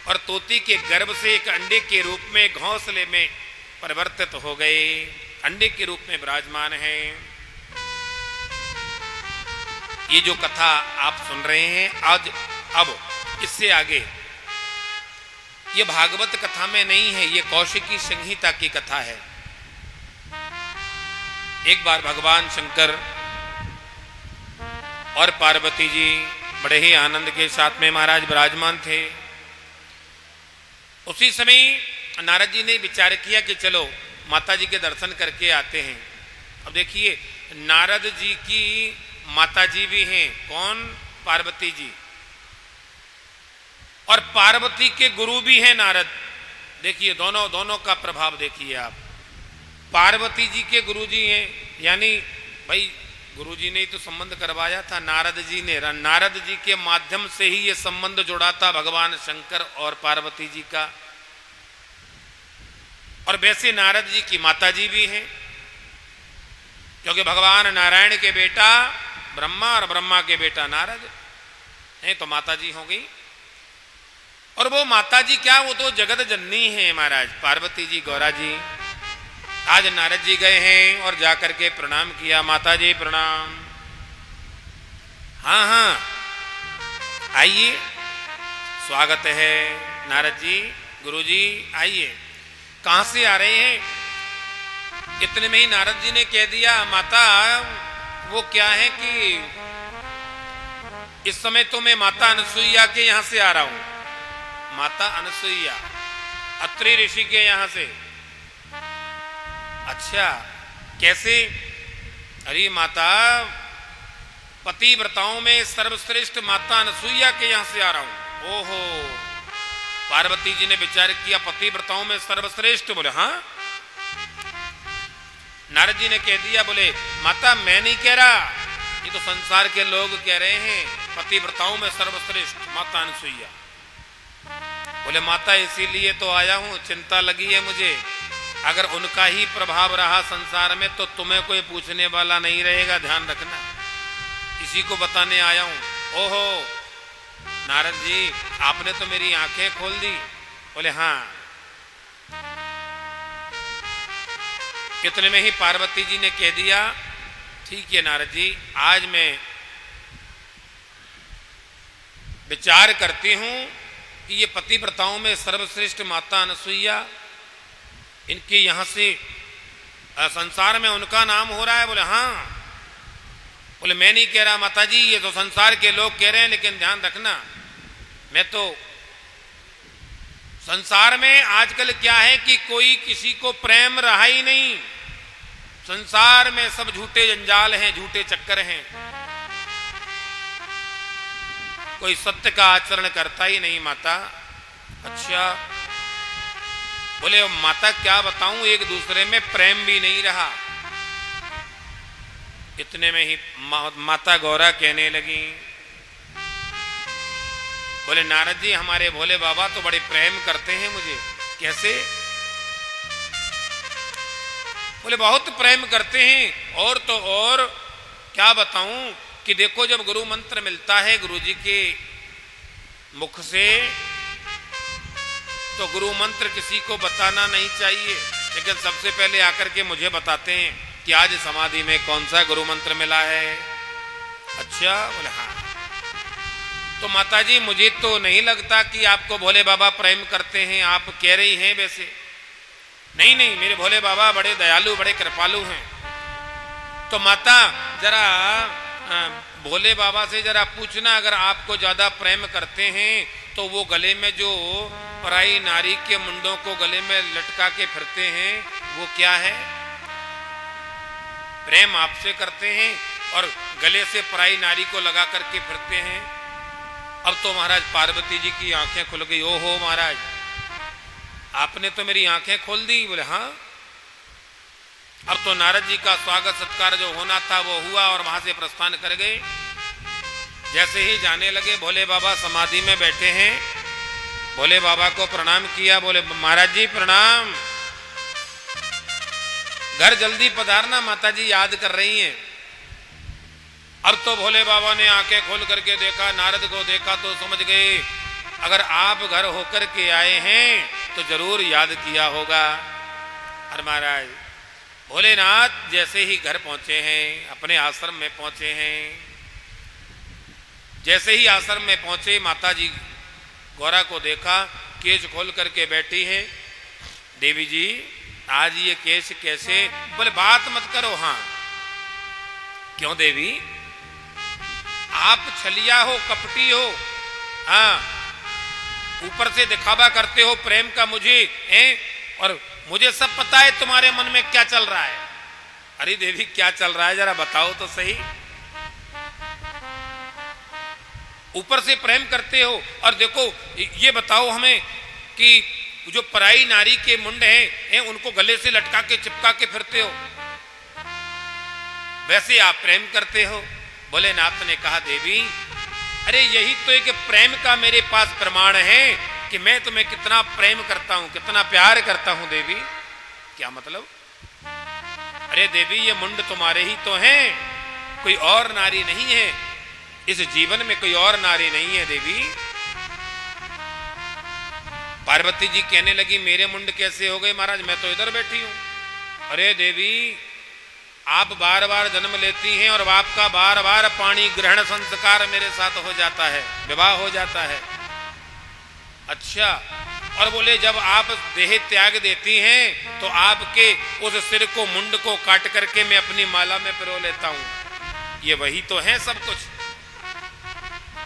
और तोती के गर्भ से एक अंडे के रूप में घोंसले में परिवर्तित हो गए, अंडे के रूप में विराजमान हैं। ये जो कथा आप सुन रहे हैं आज, अब इससे आगे ये भागवत कथा में नहीं है, ये कौशिकी संहिता की कथा है। एक बार भगवान शंकर और पार्वती जी बड़े ही आनंद के साथ में महाराज विराजमान थे। उसी समय नारद जी ने विचार किया कि चलो माता जी के दर्शन करके आते हैं। अब देखिए नारद जी की माता जी भी हैं, कौन? पार्वती जी। और पार्वती के गुरु भी हैं नारद। देखिए दोनों का प्रभाव देखिए आप। पार्वती जी के गुरु जी हैं, यानी भाई गुरु जी ने तो संबंध करवाया था नारद जी ने, नारद जी के माध्यम से ही ये संबंध जोड़ा था भगवान शंकर और पार्वती जी का। और वैसे नारद जी की माता जी भी हैं, क्योंकि भगवान नारायण के बेटा ब्रह्मा और ब्रह्मा के बेटा नारद हैं, तो माता जी हो गई। और वो माता जी क्या, वो तो जगत जननी है महाराज, पार्वती जी गौरा जी। आज नारद जी गए हैं और जाकर के प्रणाम किया, माता जी प्रणाम। हाँ हाँ आइए, स्वागत है नारद जी, गुरु जी आइए। कहां से आ रहे हैं? इतने में ही नारद जी ने कह दिया, माता वो क्या है कि इस समय तो मैं माता अनसुईया के यहां से आ रहा हूं। माता अनसुईया अत्रि ऋषि के यहां से। अच्छा कैसे? अरे माता, पतिव्रताओं में सर्वश्रेष्ठ माता अनसुईया के यहां से आ रहा हूं। ओहो, पार्वती जी ने विचार किया पतिव्रताओं में सर्वश्रेष्ठ, बोले हाँ। नारद जी ने कह दिया, बोले माता मैं नहीं कह रहा, ये तो संसार के लोग कह रहे हैं, पतिव्रताओं में सर्वश्रेष्ठ माता अनसुईया। बोले माता इसीलिए तो आया हूं, चिंता लगी है मुझे, अगर उनका ही प्रभाव रहा संसार में तो तुम्हें कोई पूछने वाला नहीं रहेगा, ध्यान रखना, इसी को बताने आया हूं। ओहो नारद जी आपने तो मेरी आंखें खोल दी। बोले हाँ। इतने में ही पार्वती जी ने कह दिया, ठीक है नारद जी, आज मैं विचार करती हूं कि ये पतिव्रताओं में सर्वश्रेष्ठ माता अनसुईया, इनके यहां से संसार में उनका नाम हो रहा है। बोले हाँ। बोले मैं नहीं कह रहा माता जी, ये तो संसार के लोग कह रहे हैं, लेकिन ध्यान रखना, मैं तो संसार में आजकल क्या है कि कोई किसी को प्रेम रहा ही नहीं, संसार में सब झूठे जंजाल हैं, झूठे चक्कर हैं, कोई सत्य का आचरण करता ही नहीं माता। अच्छा। बोले माता क्या बताऊं, एक दूसरे में प्रेम भी नहीं रहा। इतने में ही माता गौरा कहने लगी, बोले नारद जी हमारे भोले बाबा तो बड़े प्रेम करते हैं मुझे। कैसे? बोले बहुत प्रेम करते हैं, और तो और क्या बताऊं कि देखो जब गुरु मंत्र मिलता है गुरु जी के मुख से, तो गुरु मंत्र किसी को बताना नहीं चाहिए, लेकिन सबसे पहले आकर के मुझे बताते हैं कि आज समाधि में कौन सा गुरु मंत्र मिला है। अच्छा। बोले हाँ। तो माता जी मुझे तो नहीं लगता कि आपको भोले बाबा प्रेम करते हैं, आप कह रही हैं वैसे। नहीं नहीं, मेरे भोले बाबा बड़े दयालु बड़े कृपालु हैं। तो माता जरा भोले बाबा से जरा पूछना, अगर आपको ज्यादा प्रेम करते हैं तो वो गले में जो पराई नारी के मुंडों को गले में लटका के फिरते हैं वो क्या है? प्रेम आपसे करते हैं और गले से पराई नारी को लगा करके फिरते हैं। अब तो महाराज पार्वती जी की आंखें खुल गई। ओहो महाराज आपने तो मेरी आंखें खोल दी। बोले हाँ। अब तो नारद जी का स्वागत सत्कार जो होना था वो हुआ और वहां से प्रस्थान कर गए। जैसे ही जाने लगे भोले बाबा समाधि में बैठे हैं, भोले बाबा को प्रणाम किया। बोले महाराज जी प्रणाम, घर जल्दी पधारना, माता जी याद कर रही हैं। अब तो भोले बाबा ने आंखें खोल करके देखा, नारद को देखा तो समझ गए अगर आप घर होकर के आए हैं तो जरूर याद किया होगा। और महाराज भोलेनाथ जैसे ही घर पहुंचे हैं, अपने आश्रम में पहुंचे हैं, जैसे ही आश्रम में पहुंचे माता जी गौरा को देखा, केश खोल करके बैठी है। देवी जी आज ये केश कैसे? बोले बात मत करो। हाँ। क्यों देवी? आप छलिया हो, कपटी हो, हाँ, ऊपर से दिखावा करते हो प्रेम का मुझे हैं, और मुझे सब पता है तुम्हारे मन में क्या चल रहा है। अरे देवी क्या चल रहा है जरा बताओ तो सही। ऊपर से प्रेम करते हो और देखो ये बताओ हमें कि जो पराई नारी के मुंड हैं उनको गले से लटका के चिपका के फिरते हो, वैसे आप प्रेम करते हो। भोलेनाथ ने कहा देवी अरे यही तो एक प्रेम का मेरे पास प्रमाण है कि मैं तुम्हें कितना प्रेम करता हूं, कितना प्यार करता हूं। देवी क्या मतलब? अरे देवी ये मुंड तुम्हारे ही तो हैं, कोई और नारी नहीं है, इस जीवन में कोई और नारी नहीं है। देवी पार्वती जी कहने लगी मेरे मुंड कैसे हो गए महाराज, मैं तो इधर बैठी हूं। अरे देवी आप बार बार जन्म लेती हैं और आपका बार बार पानी ग्रहण संस्कार मेरे साथ हो जाता है, विवाह हो जाता है। अच्छा। और बोले जब आप देह त्याग देती हैं तो आपके उस सिर को मुंड को काट करके मैं अपनी माला में पिरो लेता हूं, ये वही तो है सब कुछ।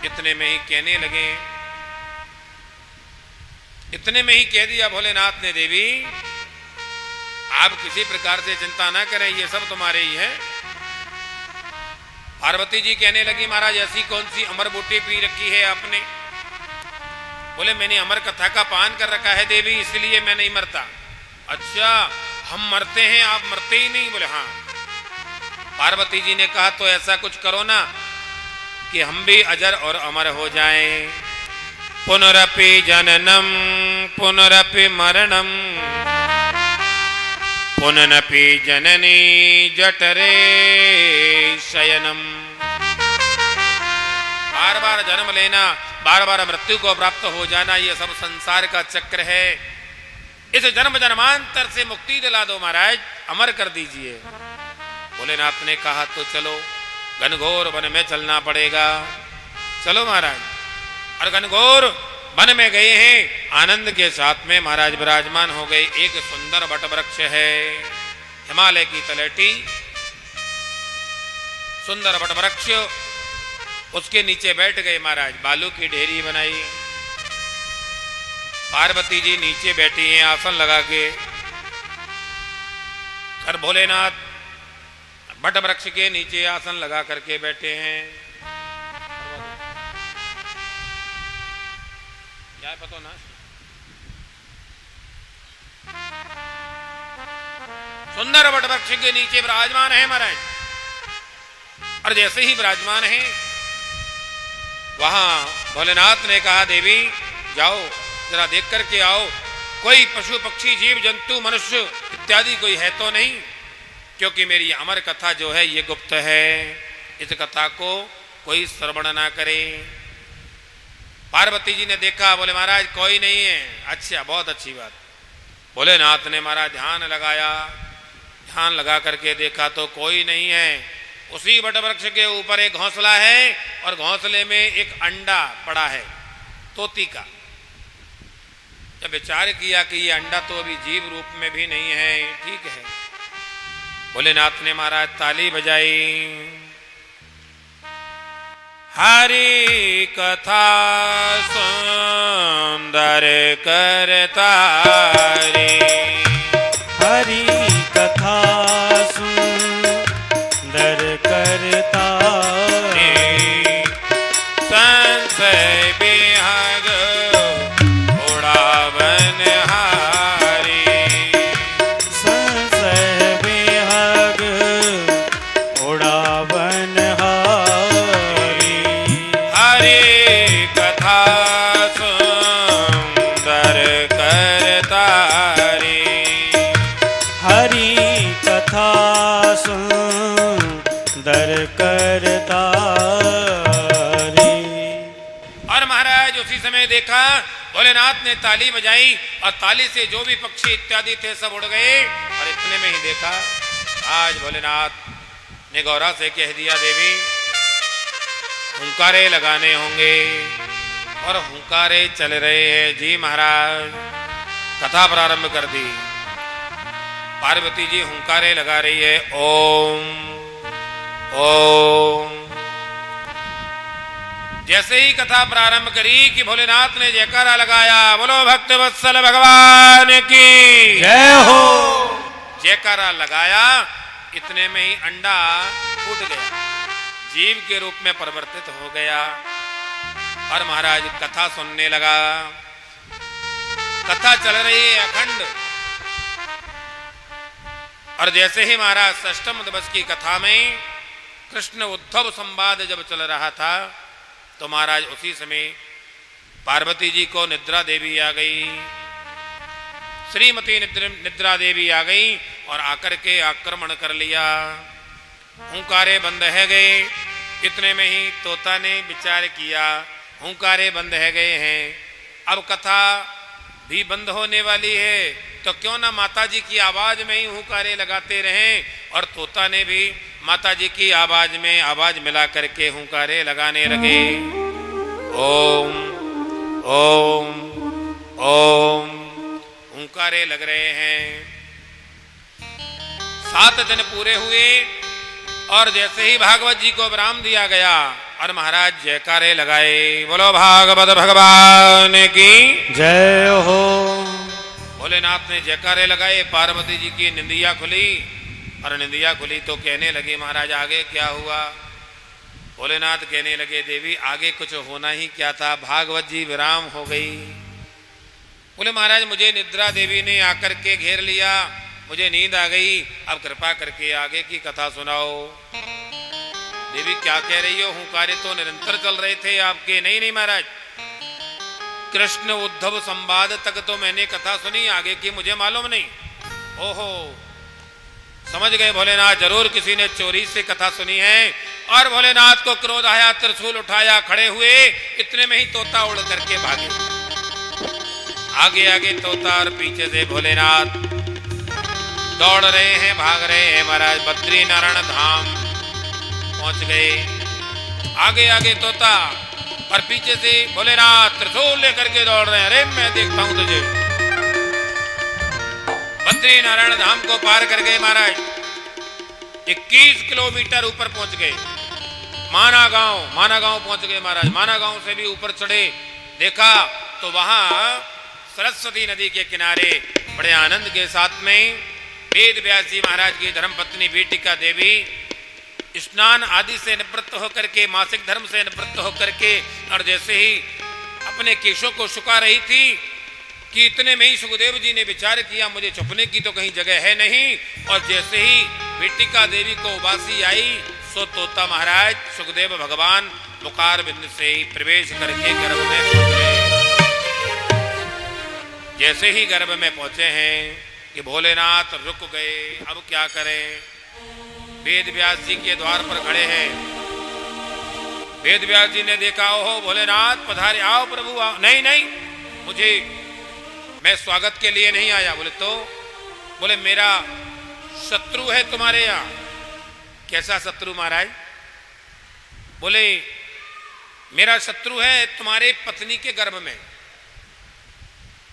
इतने में ही कहने लगे, इतने में ही कह दिया भोलेनाथ ने देवी आप किसी प्रकार से चिंता ना करें, ये सब तुम्हारे ही है। पार्वती जी कहने लगी महाराज ऐसी कौन सी अमर बूटी पी रखी है आपने? बोले मैंने अमर कथा का पान कर रखा है देवी, इसलिए मैं नहीं मरता। अच्छा हम मरते हैं, आप मरते ही नहीं। बोले हाँ। पार्वती जी ने कहा तो ऐसा कुछ करो ना कि हम भी अजर और अमर हो जाएं। पुनरपि जननम पुनरपि मरणम पुनरपि जननी जठरे शयनम। बार बार जन्म लेना, बार बार मृत्यु को प्राप्त हो जाना, ये सब संसार का चक्र है। इस जन्म जन्मांतर से मुक्ति दिला दो महाराज, अमर कर दीजिए। भोलेनाथ ने कहा तो चलो घनघोर वन में चलना पड़ेगा। चलो महाराज। और घनघोर वन में गए हैं, आनंद के साथ में महाराज विराजमान हो गए। एक सुंदर वट वृक्ष है, हिमालय की तलहटी, सुंदर वट वृक्ष, उसके नीचे बैठ गए महाराज। बालू की ढेरी बनाई, पार्वती जी नीचे बैठी हैं आसन लगा के। और भोलेनाथ वट वृक्ष के नीचे आसन लगा करके बैठे हैं। जाए पतो ना, सुंदर वट वृक्ष के नीचे विराजमान है महाराज। और जैसे ही विराजमान है, वहां भोलेनाथ ने कहा देवी जाओ जरा देख करके आओ, कोई पशु पक्षी जीव जंतु मनुष्य इत्यादि कोई है तो नहीं, क्योंकि मेरी अमर कथा जो है ये गुप्त है, इस कथा को कोई श्रवण ना करे। पार्वती जी ने देखा, बोले महाराज कोई नहीं है। अच्छा, बहुत अच्छी बात। भोलेनाथ ने महाराज ध्यान लगाया, ध्यान लगा करके देखा तो कोई नहीं है। उसी वट वृक्ष के ऊपर एक घोंसला है और घोंसले में एक अंडा पड़ा है तोती का। जब विचार किया कि ये अंडा तो अभी जीव रूप में भी नहीं है, ठीक है। भोलेनाथ ने महाराज ताली बजाई, हरि कथा सुंदर करता रे, हरि कथा सुंदर करता रे, संशय बिहग उड़ावन हारी, संशय बेहग उड़ावन हारी, हरि कथा सुंदर करता रे, हरि कथा सुंदर करता रे। और महाराज उसी समय देखा भोलेनाथ ने ताली बजाई और ताली से जो भी पक्षी इत्यादि थे सब उड़ गए। और इतने में ही देखा आज भोलेनाथ ने गौरा से कह दिया देवी हुंकारे लगाने होंगे, और हुंकारे चल रहे हैं। जी महाराज कथा प्रारंभ कर दी। पार्वती जी हुंकारे लगा रही है, ओम ओम। जैसे ही कथा प्रारंभ करी कि भोलेनाथ ने जयकारा लगाया, बोलो भक्त वत्सल भगवान की जय हो। जयकारा लगाया, इतने में ही अंडा फूट गया, जीव के रूप में परिवर्तित हो गया। और महाराज कथा सुनने लगा। कथा चल रही है अखंड। और जैसे ही महाराज षष्ठम दिवस की कथा में कृष्ण उद्धव संवाद जब चल रहा था, तो महाराज उसी समय पार्वती जी को निद्रा देवी आ गई, श्रीमती निद्रा देवी आ गई और आकर के आक्रमण कर लिया। हुंकारे बंद है गए। इतने में ही तोता ने विचार किया, हुंकारे बंद है गए हैं, अब कथा भी बंद होने वाली है, तो क्यों ना माता जी की आवाज में ही हुंकारे लगाते रहें। और तोता ने भी माता जी की आवाज में आवाज मिला करके हुंकारे लगाने लगे। ओम ओम ओम हुंकारे लग रहे हैं। 7 दिन पूरे हुए और जैसे ही भागवत जी को विराम दिया गया और महाराज जयकारे लगाए, बोलो भागवत भगवान की जय हो। भोलेनाथ ने जयकारे लगाए। पार्वती जी की निंदिया खुली और निंदिया खुली तो कहने लगी महाराज आगे क्या हुआ। भोलेनाथ कहने लगे देवी आगे कुछ होना ही क्या था, भागवत जी विराम हो गई। बोले महाराज मुझे निद्रा देवी ने आकर के घेर लिया मुझे नींद आ गई, अब कृपा करके आगे की कथा सुनाओ। देवी क्या कह रही हो, हुंकारे तो निरंतर चल रहे थे आपके। नहीं नहीं महाराज, कृष्ण उद्धव संवाद तक तो मैंने कथा सुनी, आगे की मुझे मालूम नहीं। ओहो, समझ गए भोलेनाथ, जरूर किसी ने चोरी से कथा सुनी है। और भोलेनाथ को क्रोध आया, त्रिशूल उठाया, खड़े हुए, इतने में ही तोता उड़ करके भागे। आगे आगे तोता और पीछे से भोलेनाथ दौड़ रहे हैं, भाग रहे हैं महाराज। बद्री नारायण धाम पहुंच गए। आगे आगे तोता और पीछे से भोलेनाथ त्रिशूल लेकर के दौड़ रहे हैं। अरे मैं देखता हूं तुझे। बद्री नारायण धाम को पार कर गए महाराज। 21 किलोमीटर ऊपर पहुंच गए। माना गांव पहुंच गए महाराज। माना गांव से भी ऊपर चढ़े, देखा तो वहां सरस्वती नदी के किनारे बड़े आनंद के साथ में वेद व्यास जी महाराज की धर्मपत्नी बीटिका देवी स्नान आदि से निवृत्त होकर के, मासिक धर्म से निवृत्त होकर के, और जैसे ही अपने केशों को सुखा रही थी कि इतने में ही सुखदेव जी ने विचार किया मुझे छुपने की तो कहीं जगह है नहीं। और जैसे ही बीटिका देवी को उबासी आई, सो तोता महाराज सुखदेव भगवान मुखार बिंद से ही प्रवेश करके गर्भ में पहुंच गए। जैसे ही गर्भ में पहुंचे हैं कि भोलेनाथ रुक गए। अब क्या करें, वेद व्यास जी के द्वार पर खड़े हैं। वेद व्यास जी ने देखा, ओहो भोलेनाथ पधारे, आओ प्रभु आओ। नहीं नहीं, मुझे, मैं स्वागत के लिए नहीं आया। बोले तो? बोले मेरा शत्रु है तुम्हारे यहां। कैसा शत्रु महाराज? बोले मेरा शत्रु है तुम्हारे पत्नी के गर्भ में।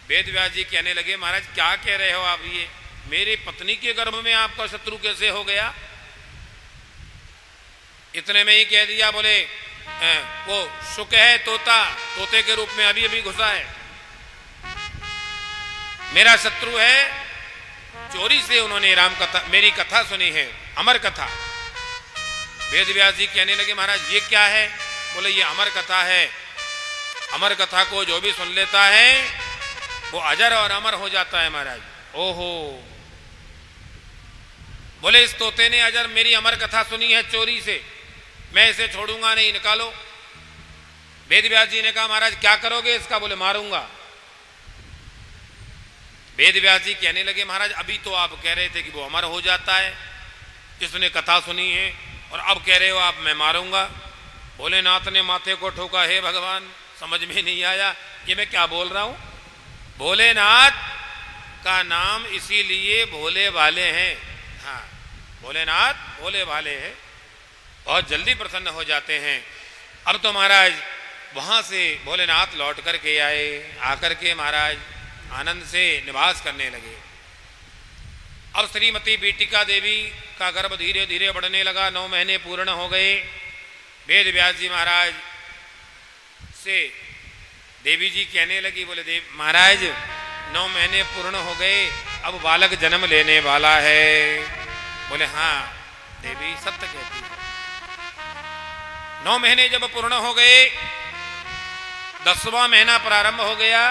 वेद व्यास जी कहने लगे, महाराज क्या कह रहे हो आप, ये मेरी पत्नी के गर्भ में आपका शत्रु कैसे हो गया? इतने में ही कह दिया, बोले वो शुक है तोता, तोते के रूप में अभी अभी घुसा है, मेरा शत्रु है। चोरी से उन्होंने राम कथा, मेरी कथा सुनी है, अमर कथा। वेद व्यास जी कहने लगे, महाराज ये क्या है? बोले ये अमर कथा है। अमर कथा को जो भी सुन लेता है वो अजर और अमर हो जाता है महाराज। ओहो, बोले इस तोते ने अजर मेरी अमर कथा सुनी है चोरी से, मैं इसे छोड़ूंगा नहीं, निकालो। वेद व्यास जी ने कहा, महाराज क्या करोगे इसका? बोले मारूंगा। वेद व्यास जी कहने लगे, महाराज अभी तो आप कह रहे थे कि वो अमर हो जाता है, इसने कथा सुनी है, और अब कह रहे हो आप मैं मारूंगा। भोलेनाथ ने माथे को ठोका, हे भगवान समझ में नहीं आया कि मैं क्या बोल रहा हूं। भोलेनाथ का नाम इसीलिए भोले वाले हैं। हाँ, भोलेनाथ भोले वाले हैं, बहुत जल्दी प्रसन्न हो जाते हैं। अब तो महाराज वहां से भोलेनाथ लौट करके आए, आकर के महाराज आनंद से निवास करने लगे। अब श्रीमती बीटिका देवी का गर्भ धीरे धीरे बढ़ने लगा, 9 महीने पूर्ण हो गए। वेद व्यास जी महाराज से देवी जी कहने लगी, बोले देव महाराज 9 महीने पूर्ण हो गए, अब बालक जन्म लेने वाला है। बोले हाँ देवी सत्य कहती है। 9 महीने जब पूर्ण हो गए, 10वां महीना प्रारंभ हो गया।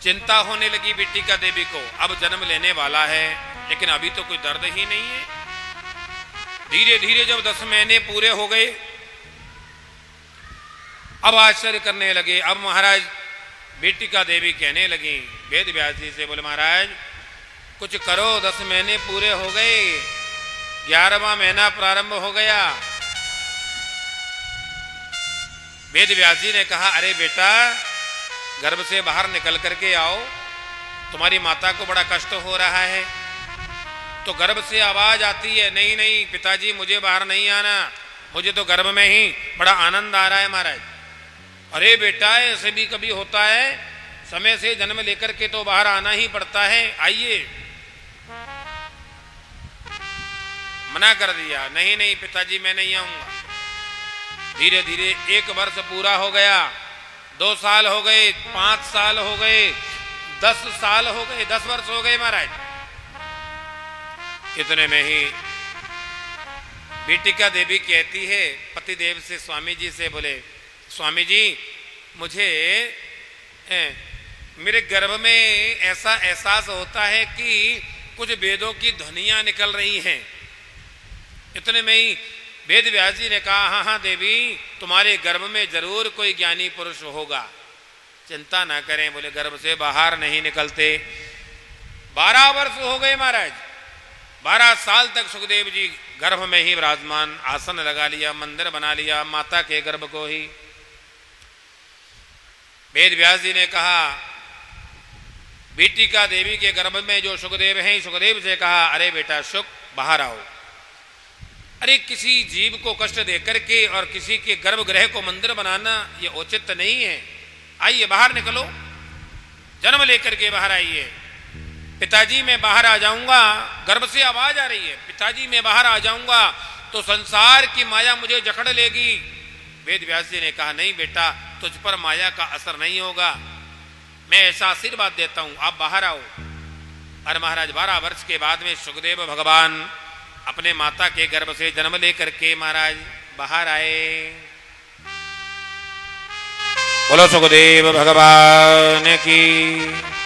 चिंता होने लगी बीटिका देवी को, अब जन्म लेने वाला है, लेकिन अभी तो कोई दर्द ही नहीं है। धीरे धीरे जब 10 महीने पूरे हो गए, अब आश्चर्य करने लगे। अब महाराज बीटिका देवी कहने लगी वेद व्यास जी से, बोले महाराज कुछ करो, 10 महीने पूरे हो गए, 11वां महीना प्रारंभ हो गया। वेद व्यास जी ने कहा, अरे बेटा गर्भ से बाहर निकल करके आओ, तुम्हारी माता को बड़ा कष्ट हो रहा है। तो गर्भ से आवाज आती है, नहीं नहीं पिताजी मुझे बाहर नहीं आना, मुझे तो गर्भ में ही बड़ा आनंद आ रहा है महाराज। अरे बेटा ऐसे भी कभी होता है, समय से जन्म लेकर के तो बाहर आना ही पड़ता है, आइए। मना कर दिया, नहीं नहीं पिताजी मैं नहीं आऊंगा। धीरे धीरे 1 वर्ष पूरा हो गया, 2 साल हो गए, 5 साल हो गए, 10 साल हो गए, 10 वर्ष हो गए महाराज। इतने में ही बीटिका देवी कहती है पतिदेव से, स्वामी जी से, बोले स्वामी जी मुझे मेरे गर्भ में ऐसा एहसास होता है कि कुछ वेदों की ध्वनियां निकल रही हैं। इतने में ही वेद व्यास जी ने कहा, हाँ हाँ देवी, तुम्हारे गर्भ में जरूर कोई ज्ञानी पुरुष होगा, चिंता ना करें। बोले गर्भ से बाहर नहीं निकलते। 12 वर्ष हो गए महाराज, 12 साल तक सुखदेव जी गर्भ में ही विराजमान, आसन लगा लिया, मंदिर बना लिया माता के गर्भ को ही। वेद व्यास जी ने कहा, बेटिका देवी के गर्भ में जो सुखदेव हैं, सुखदेव से कहा, अरे बेटा सुख बाहर आओ। अरे किसी जीव को कष्ट देकर के और किसी के गर्भगृह को मंदिर बनाना ये उचित नहीं है। आइए बाहर निकलो, जन्म लेकर के बाहर आइए। पिताजी मैं बाहर आ जाऊंगा, गर्भ से आवाज आ रही है, पिताजी मैं बाहर आ जाऊंगा तो संसार की माया मुझे जकड़ लेगी। वेद व्यास जी ने कहा, नहीं बेटा, तुझ पर माया का असर नहीं होगा, मैं ऐसा आशीर्वाद देता हूं, आप बाहर आओ। और महाराज 12 वर्ष के बाद में सुखदेव भगवान अपने माता के गर्भ से जन्म लेकर के महाराज बाहर आए। बोलो सुखदेव भगवान की।